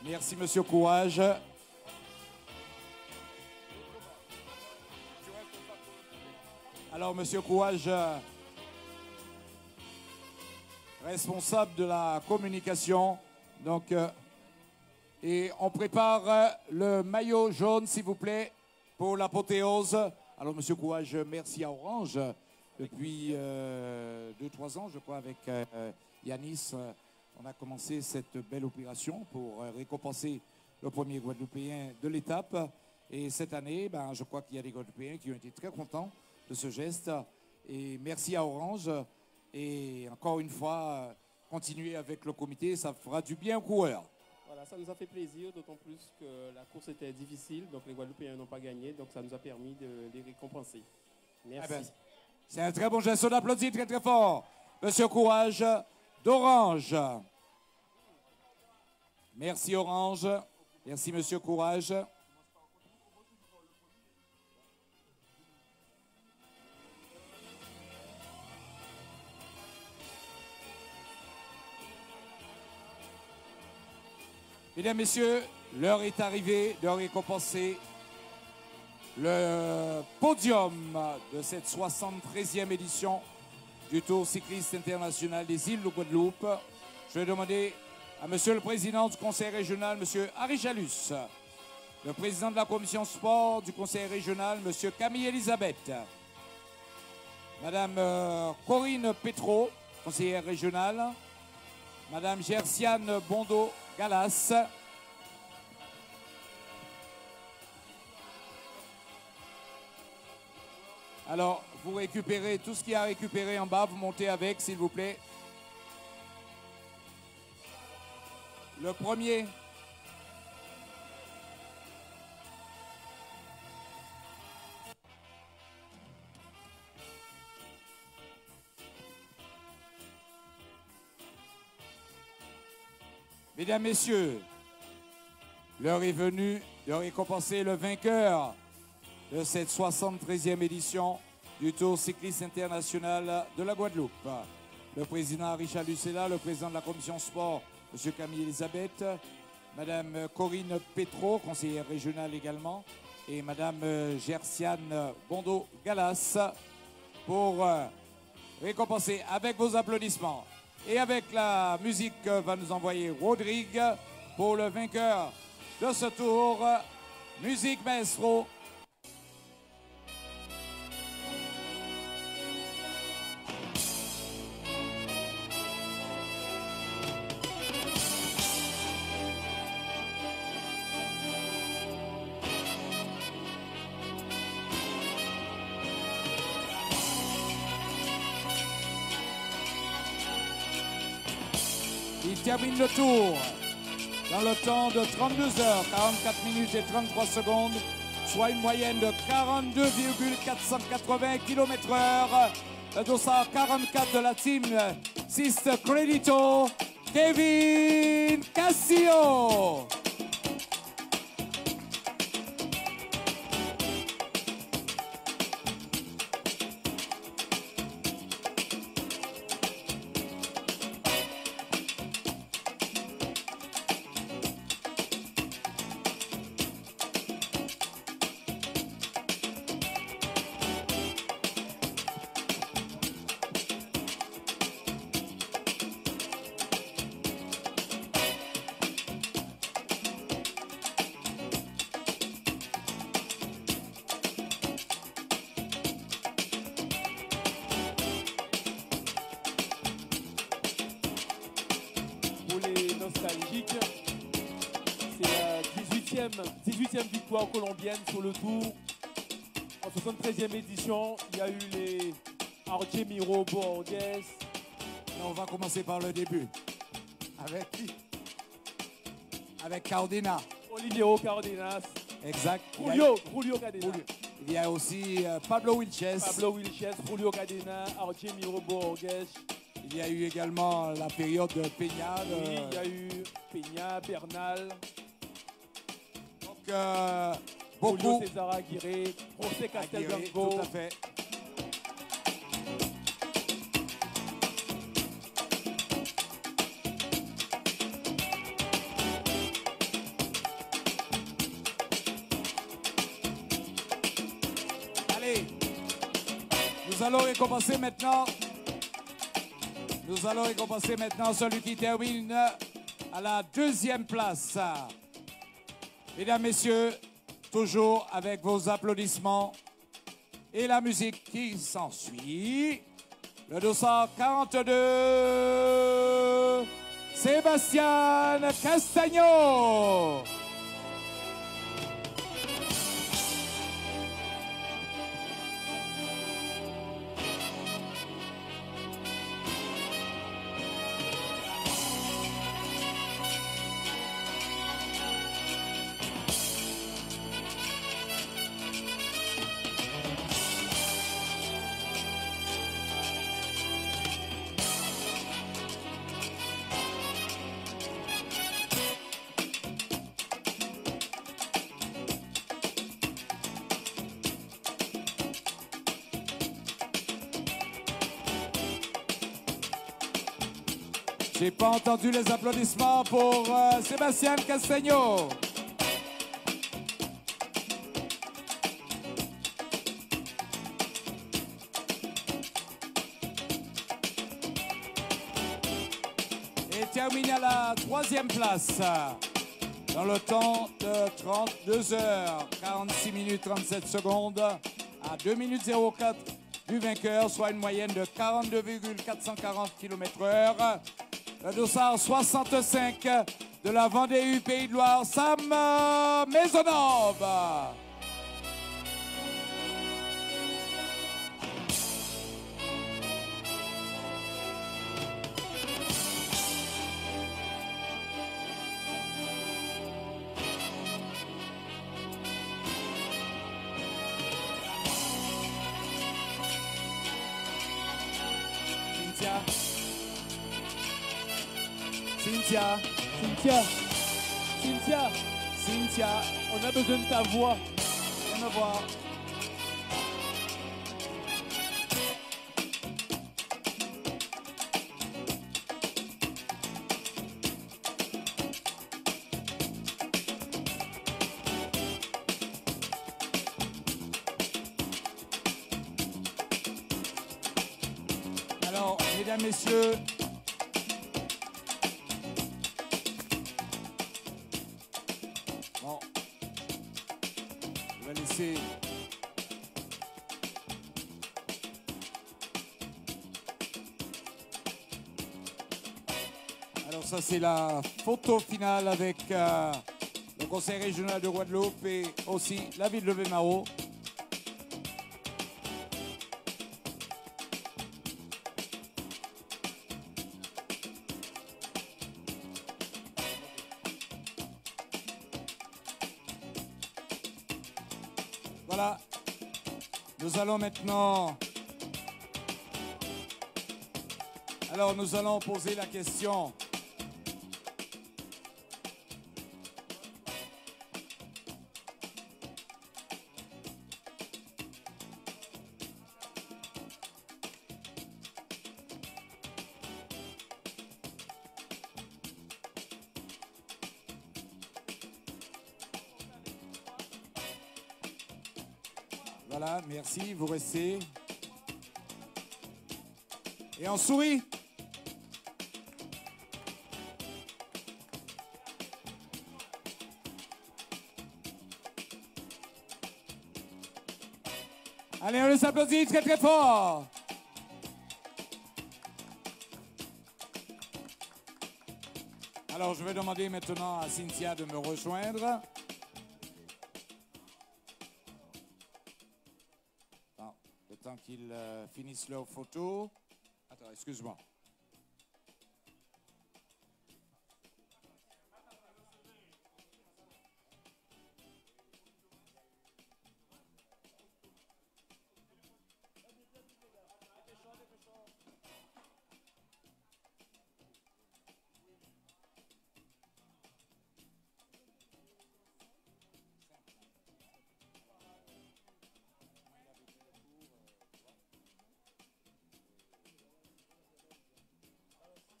Merci, Monsieur Courage. Alors, Monsieur Courage, responsable de la communication. Donc, et on prépare le maillot jaune, s'il vous plaît, pour l'apothéose. Alors, Monsieur Courage, merci à Orange. Depuis 2-3 ans, je crois, avec Yanis, on a commencé cette belle opération pour récompenser le premier Guadeloupéen de l'étape. Et cette année, je crois qu'il y a des Guadeloupéens qui ont été très contents de ce geste. Et merci à Orange. Et encore une fois, continuer avec le comité, ça fera du bien aux coureurs. Voilà, ça nous a fait plaisir, d'autant plus que la course était difficile, donc les Guadeloupéens n'ont pas gagné, donc ça nous a permis de les récompenser. Merci. C'est un très bon geste, on applaudit très très fort. Monsieur Courage d'Orange. Merci Orange. Merci Monsieur Courage. Mesdames, Messieurs, l'heure est arrivée de récompenser le podium de cette 73e édition du Tour cycliste international des îles de Guadeloupe. Je vais demander à Monsieur le Président du Conseil régional, Monsieur Harry Jalus, le Président de la Commission sport du Conseil régional, Monsieur Camille Elisabeth, Madame Corinne Petro, conseillère régionale, Madame Gersiane Bondo-Galas, Alors, vous récupérez tout ce qu'il y a à récupérer en bas, vous montez avec, s'il vous plaît. Le premier. Mesdames, Messieurs, l'heure est venue de récompenser le vainqueur de cette 73e édition du Tour cycliste international de la Guadeloupe. Le président Richard Lucella, le président de la commission sport, M. Camille Elisabeth, Mme Corinne Petro, conseillère régionale également, et Mme Gersiane Bondo-Galas pour récompenser avec vos applaudissements. Et avec la musique que va nous envoyer Rodrigue pour le vainqueur de ce tour. Musique maestro. Il termine le tour dans le temps de 32 heures, 44 minutes et 33 secondes, soit une moyenne de 42,480 km/h. Le dossard 44 de la team Sist Credito, Kevin Castillo. Nostalgique. C'est la 18e victoire colombienne sur le Tour. En 73e édition, il y a eu les Argemiro Borges. Là, on va commencer par le début. Avec qui? Avec Cardena. Oliviero Cardenas. Exact. Julio Cardenas. Il y a aussi Pablo Wilches. Julio Cardenas, Argemiro Borges. Il y a eu également la période de Peña. Oui, il y a eu Peña, Bernal. Donc, beaucoup. Julio César Aguirre, José Castelblanco. Tout à fait. Allez, nous allons récompenser maintenant. Nous allons récompenser maintenant celui qui termine à la 2e place. Mesdames, Messieurs, toujours avec vos applaudissements et la musique qui s'ensuit. Le dossard 42, Sébastien Castagno. J'ai pas entendu les applaudissements pour Sébastien Castagno. Et termine à la 3e place dans le temps de 32 heures, 46 minutes 37 secondes à 2 minutes 04 du vainqueur, soit une moyenne de 42,440 km/h. Le dossard 65 de la Vendée Pays de Loire, Sam Maisonneuve. Cynthia. Cynthia. Cynthia. Cynthia. On a besoin de ta voix. Viens me voir. Alors, mesdames, messieurs, bon, je vais laisser alors ça c'est la photo finale avec le Conseil régional de Guadeloupe et aussi la ville de Vémaro. Voilà, nous allons maintenant... Alors nous allons poser la question. Voilà, merci, vous restez. Et on sourit. Allez, on les applaudit très très fort. Alors, je vais demander maintenant à Cynthia de me rejoindre. Le temps qu'ils finissent leur photo. Attends, excuse-moi.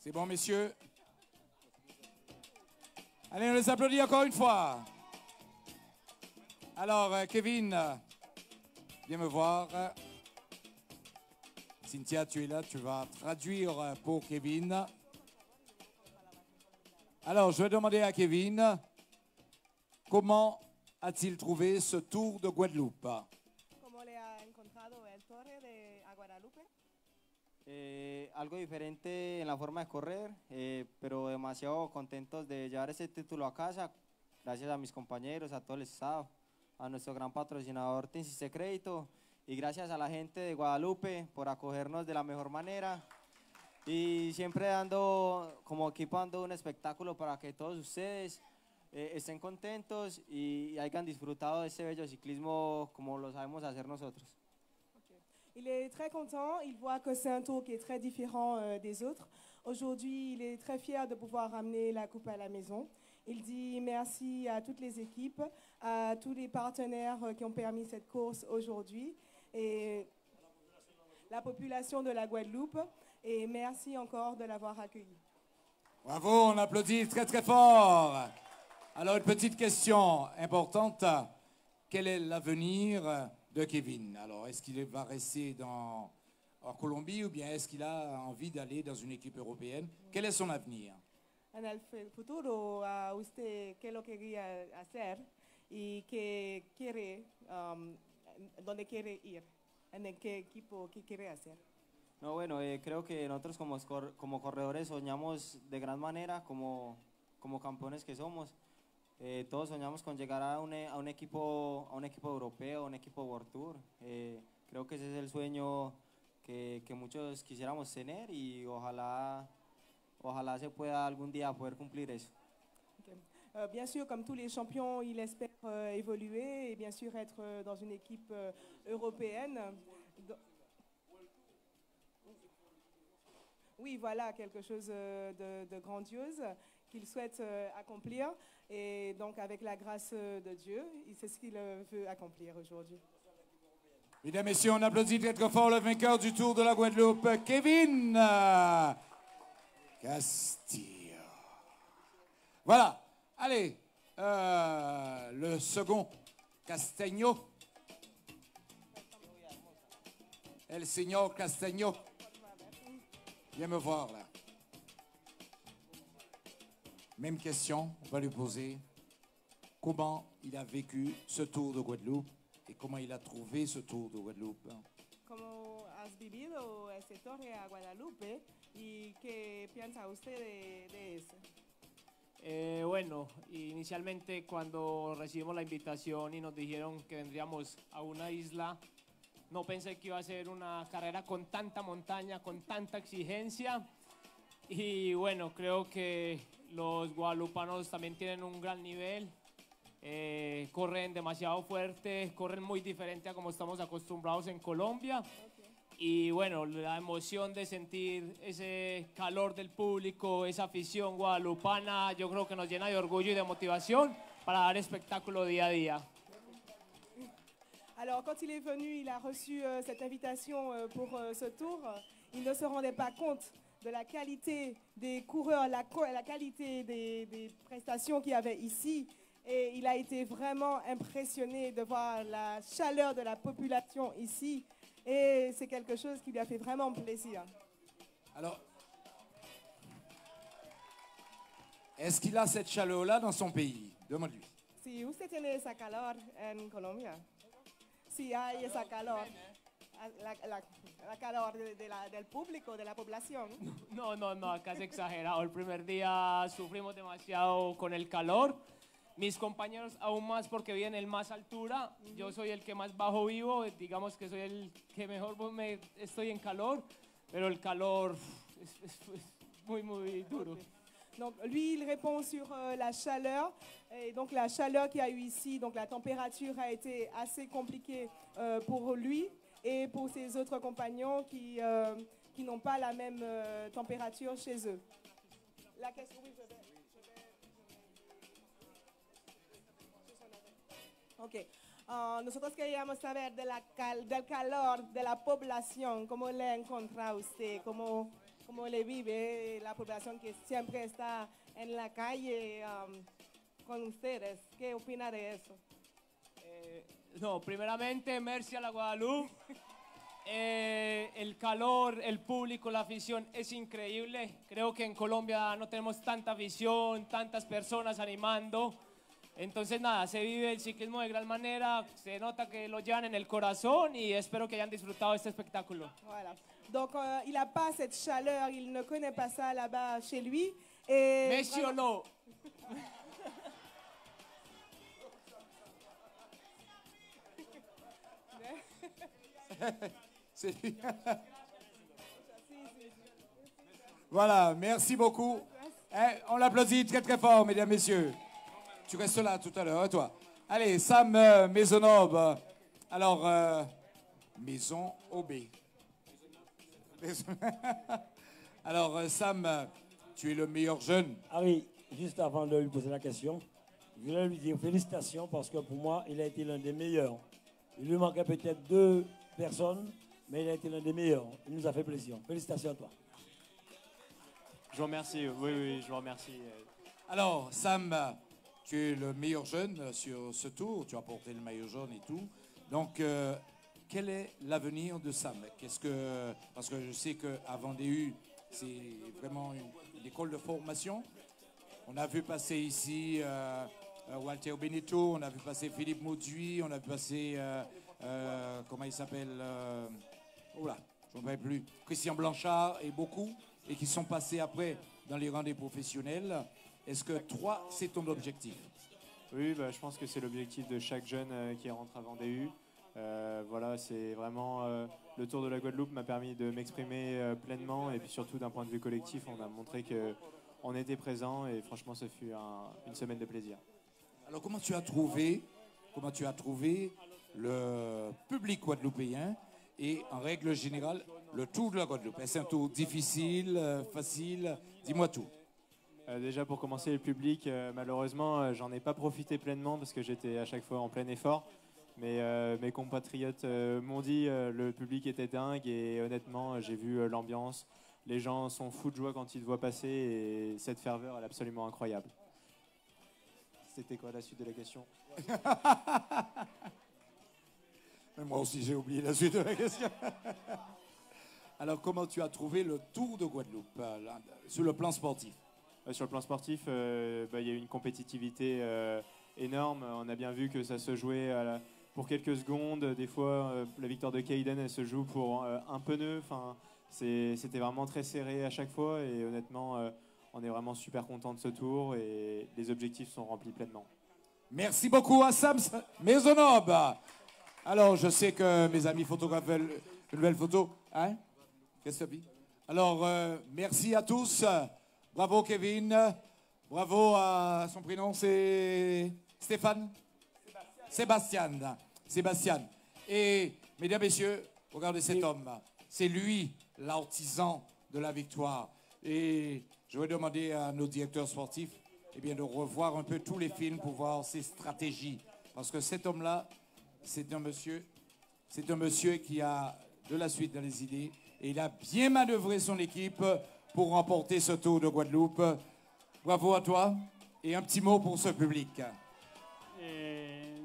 C'est bon, messieurs? Allez, on les applaudit encore une fois. Alors, Kevin, viens me voir. Cynthia, tu es là, tu vas traduire pour Kevin. Alors, je vais demander à Kevin, comment a-t-il trouvé ce tour de Guadeloupe? ¿Cómo le ha encontrado el Torre de Guadalupe? Algo diferente en la forma de correr, pero demasiado contentos de llevar ese título a casa, gracias a mis compañeros, a todo el staff, a nuestro gran patrocinador Tinsiste Crédito y gracias a la gente de Guadalupe por acogernos de la mejor manera y siempre dando, como equipo, dando un espectáculo para que todos ustedes estén contentos y hayan disfrutado de este bello ciclismo como lo sabemos hacer nosotros. Il est très content, il voit que c'est un tour qui est très différent des autres. Aujourd'hui, il est très fier de pouvoir ramener la coupe à la maison. Il dit merci à toutes les équipes, à tous les partenaires qui ont permis cette course aujourd'hui et la population de la Guadeloupe. Et merci encore de l'avoir accueilli. Bravo, on applaudit très très fort. Alors, une petite question importante. Quel est l'avenir de Kevin? Alors, est-ce qu'il va rester en Colombie ou bien est-ce qu'il a envie d'aller dans une équipe européenne? Quel est son avenir? En el futuro, ¿usted qué lo quería hacer y qué quiere, dónde quiere ir? ¿En qué equipo qué quiere hacer? No, bueno, creo que nosotros como corredores soñamos de gran manera, como campeones que somos. Todos soñamos con llegar a un equipo europeo, a un equipo World Tour. Creo que ese es el sueño que muchos quisiéramos tener y ojalá se pueda algún día poder cumplir eso. Okay. Bien sûr, comme tous les champions, il espère évoluer et bien sûr être dans une équipe européenne. oui, voilà, quelque chose de grandiose qu'il souhaite accomplir. Et donc, avec la grâce de Dieu, c'est ce qu'il veut accomplir aujourd'hui. Mesdames, Messieurs, on applaudit très très fort le vainqueur du Tour de la Guadeloupe, Kevin Castillo. Voilà. Allez, le second, Castaño. El señor Castaño. Viens me voir là. Même question, on va lui poser. Comment il a vécu ce Tour de Guadeloupe et comment il a trouvé ce Tour de Guadeloupe? ¿Cómo has vivido este Tour a Guadalupe y qué piensa usted de eso? Bueno, inicialmente cuando recibimos la invitación y nos dijeron que vendríamos a una isla, no pensé que iba a ser una carrera con tanta montaña, con tanta exigencia. Y bueno, creo que los guadalupanos también tienen un gran nivel. Corren demasiado fuerte, corren muy diferente a como estamos acostumbrados en Colombia. Y bueno, la emoción de sentir ese calor del público, esa afición guadalupana, yo creo que nos llena de orgullo y de motivación para dar espectáculo día a día. Alors, quand il est venu, il a reçu cette invitation pour ce tour. Il ne se rendait pas compte de la qualité des coureurs, la qualité des prestations qu'il y avait ici. Et il a été vraiment impressionné de voir la chaleur de la population ici. Et c'est quelque chose qui lui a fait vraiment plaisir. Alors, est-ce qu'il a cette chaleur-là dans son pays? Demande-lui. Si usted tiene esa calor en Colombia, si hay esa calor, la calor del público, de la población. No, acá es exagerado. El primer día sufrimos demasiado con el calor. Mis compañeros aún más porque viven en más altura. Yo soy el que más bajo vivo, digamos que soy el que mejor estoy en calor, pero el calor es muy duro. Donc lui, il répond sur la chaleur. Et donc la chaleur qu'il y a eu ici, donc la température a été assez compliquée pour lui et pour ses autres compagnons qui n'ont pas la même température chez eux. La question, oui, Ok. Nosotros queríamos saber del calor de la población, cómo le encontrado usted, cómo le vive la población que siempre está en la calle con ustedes. ¿Qué opina de eso? No, primeramente, merci a la Guadalupe. El calor, el público, la afición es increíble. Creo que en Colombia no tenemos tanta afición, tantas personas animando. Entonces nada, se vive el ciclismo de gran manera, se nota que lo llevan en el corazón y espero que hayan disfrutado este espectáculo. Voilà. Donc il n'a pas cette chaleur, il ne connaît pas ça là-bas chez lui. Et Monsieur no. Voilà, merci beaucoup. On l'applaudit très très fort, mesdames, messieurs. Tu restes là tout à l'heure, hein, toi. Allez, Sam Maisonneuve. Alors, Maison OB. Alors, Sam, tu es le meilleur jeune. Ah oui, juste avant de lui poser la question, je voulais lui dire félicitations parce que pour moi, il a été l'un des meilleurs. Il lui manquait peut-être 2 personnes, mais il a été l'un des meilleurs. Il nous a fait plaisir. Félicitations à toi. Je vous remercie. Oui, je vous remercie. Alors, Sam, tu es le meilleur jeune sur ce tour. Tu as porté le maillot jaune et tout. Donc, quel est l'avenir de Sam? Parce que je sais qu'à Vendée, c'est vraiment une école de formation. On a vu passer ici Walter Benito, on a vu passer Philippe Mauduit, on a vu passer, comment il s'appelle je ne me rappelle plus, Christian Blanchard et beaucoup, et qui sont passés après dans les rangs des professionnels. Est-ce que toi, c'est ton objectif? Oui, je pense que c'est l'objectif de chaque jeune qui rentre à Vendée. Voilà, c'est vraiment le Tour de la Guadeloupe m'a permis de m'exprimer pleinement et puis surtout d'un point de vue collectif, on a montré qu'on était présent et franchement, ce fut une semaine de plaisir. Alors, comment tu as trouvé le public guadeloupéen et en règle générale, le tour de la Guadeloupe. Est-ce un tour difficile, facile? Dis-moi tout. Déjà pour commencer, le public, malheureusement, j'en ai pas profité pleinement parce que j'étais à chaque fois en plein effort. Mais mes compatriotes m'ont dit le public était dingue et honnêtement, j'ai vu l'ambiance. Les gens sont fous de joie quand ils te voient passer et cette ferveur, elle est absolument incroyable. C'était quoi la suite de la question? Mais moi aussi, j'ai oublié la suite de la question. Alors, comment tu as trouvé le Tour de Guadeloupe sur le plan sportif? Sur le plan sportif, il y a eu une compétitivité énorme. On a bien vu que ça se jouait pour quelques secondes. Des fois, la victoire de Kaiden, elle se joue pour un pneu. Enfin, c'était vraiment très serré à chaque fois. Et honnêtement, on est vraiment super content de ce tour et les objectifs sont remplis pleinement. Merci beaucoup à Sam Maisonneuve. Alors, je sais que mes amis photographes veulent une nouvelle photo. Hein? Qu'est-ce que tu as dit? Alors, merci à tous. Bravo Kevin. Bravo à son prénom, c'est Stéphane? Sébastien. Sébastien. Et, mesdames, messieurs, regardez cet homme. C'est lui, l'artisan de la victoire. Et je vais demander à nos directeurs sportifs de revoir un peu tous les films pour voir ses stratégies. Parce que cet homme-là, c'est un monsieur qui a de la suite dans les idées. Et il a bien manœuvré son équipe pour remporter ce Tour de Guadeloupe. Bravo à toi. Et un petit mot pour ce public.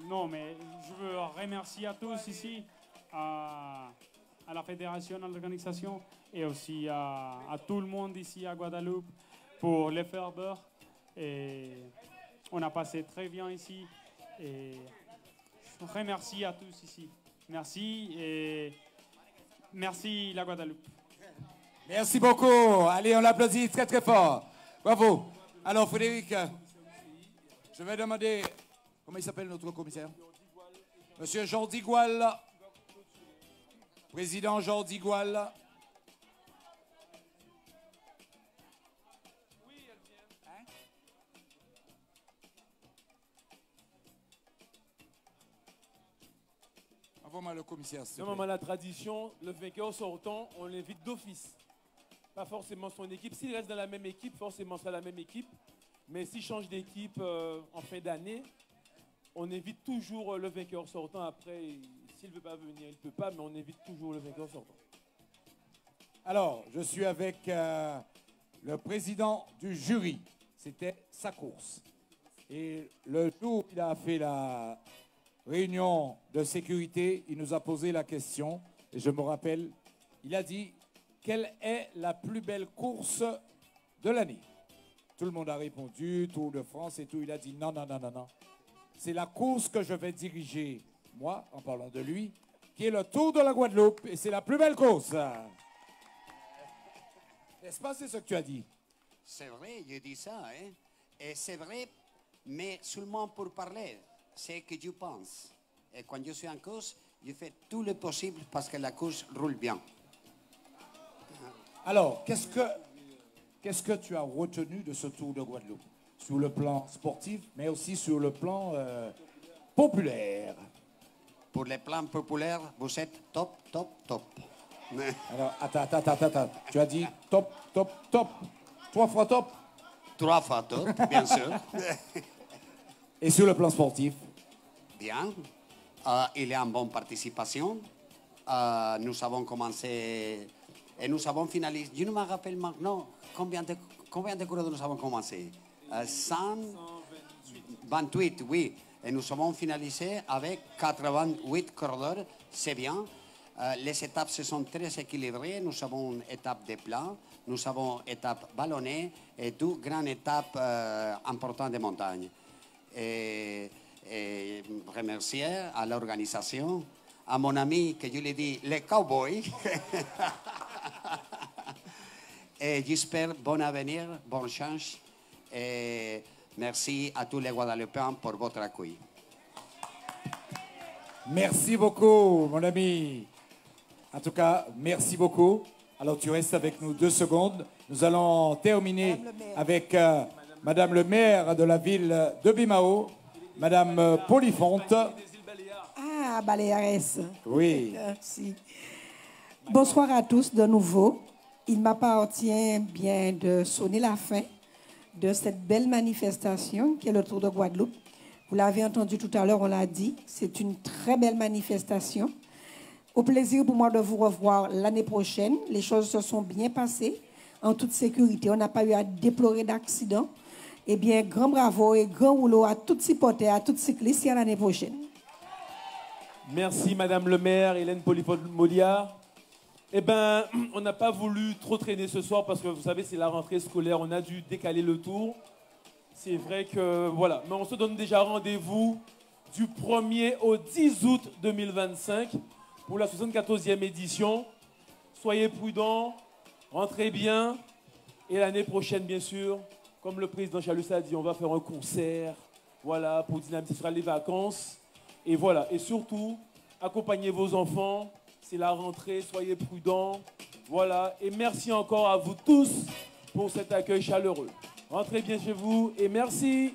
Non, mais je veux remercier à tous ici, à la fédération, à l'organisation, et aussi à tout le monde ici à Guadeloupe pour les ferveurs. Et on a passé très bien ici. Et je remercie à tous ici. Merci et merci la Guadeloupe. Merci beaucoup. Allez, on l'applaudit très très fort. Bravo. Alors Frédéric, je vais demander, comment il s'appelle notre commissaire? Monsieur Jordi Goual. Président Jordi Goual. Envoie-moi le commissaire. Normalement, la tradition, le vainqueur sortant, on l'invite d'office. Pas forcément son équipe. S'il reste dans la même équipe, forcément c'est la même équipe. Mais s'il change d'équipe en fin d'année, on invite toujours le vainqueur sortant. Après, s'il ne veut pas venir, il ne peut pas, mais on invite toujours le vainqueur sortant. Alors, je suis avec le président du jury. C'était sa course. Et le jour où il a fait la réunion de sécurité, il nous a posé la question, et je me rappelle, il a dit, quelle est la plus belle course de l'année? Tout le monde a répondu, Tour de France et tout. Il a dit, non, non, non, non, non. C'est la course que je vais diriger, moi, en parlant de lui, qui est le Tour de la Guadeloupe, et c'est la plus belle course. N'est-ce pas, c'est ce que tu as dit? C'est vrai, je dis ça, hein. Et c'est vrai, mais seulement pour parler. C'est que je pense. Et quand je suis en course, je fais tout le possible parce que la course roule bien. Alors, qu'est-ce que tu as retenu de ce Tour de Guadeloupe? Sur le plan sportif, mais aussi sur le plan populaire. Pour le plan populaire, vous êtes top, top, top. Alors, attends. Tu as dit top, top, top. 3 fois top? 3 fois top, bien sûr. Et sur le plan sportif? Bien. Il y a une bonne participation. Nous avons commencé et nous avons finalisé. Je ne me rappelle maintenant combien de coureurs nous avons commencé. 128, oui. Et nous avons finalisé avec 88 coureurs. C'est bien. Les étapes se sont très équilibrées. Nous avons une étape de plat, nous avons une étape ballonnée et 2 grandes étapes importantes de montagne. Et remercier à l'organisation, à mon ami que je lui dis les cowboys. Et j'espère bon avenir, bonne chance. Et merci à tous les Guadeloupéens pour votre accueil. Merci beaucoup, mon ami. En tout cas, merci beaucoup. Alors, tu restes avec nous 2 secondes. Nous allons terminer avec Madame le maire de la ville de Bimao, Madame Polifonte. Ah, Baleares. Oui. Merci. Bonsoir à tous de nouveau. Il m'appartient bien de sonner la fin de cette belle manifestation qui est le Tour de Guadeloupe. Vous l'avez entendu tout à l'heure, on l'a dit, c'est une très belle manifestation. Au plaisir pour moi de vous revoir l'année prochaine. Les choses se sont bien passées en toute sécurité. On n'a pas eu à déplorer d'accident. Eh bien, grand bravo et grand rouleau à tous supporters, à tous cyclistes et à l'année prochaine. Merci Madame le maire, Hélène Polypole-Moliard. Eh bien, on n'a pas voulu trop traîner ce soir parce que vous savez, c'est la rentrée scolaire. On a dû décaler le tour. C'est vrai que, voilà. Mais on se donne déjà rendez-vous du 1er au 10 août 2025 pour la 74e édition. Soyez prudents, rentrez bien. Et l'année prochaine, bien sûr, comme le président Chalus a dit, on va faire un concert, voilà, pour dynamiser les vacances. Et voilà. Et surtout, accompagnez vos enfants. C'est la rentrée, soyez prudents. Voilà. Et merci encore à vous tous pour cet accueil chaleureux. Rentrez bien chez vous et merci.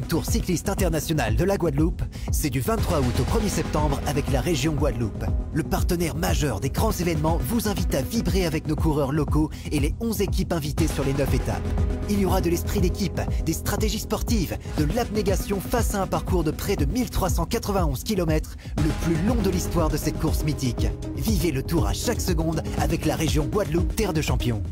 Tour cycliste international de la Guadeloupe, c'est du 23 août au 1er septembre avec la région Guadeloupe. Le partenaire majeur des grands événements vous invite à vibrer avec nos coureurs locaux et les 11 équipes invitées sur les 9 étapes. Il y aura de l'esprit d'équipe, des stratégies sportives, de l'abnégation face à un parcours de près de 1391 km, le plus long de l'histoire de cette course mythique. Vivez le tour à chaque seconde avec la région Guadeloupe, terre de champions.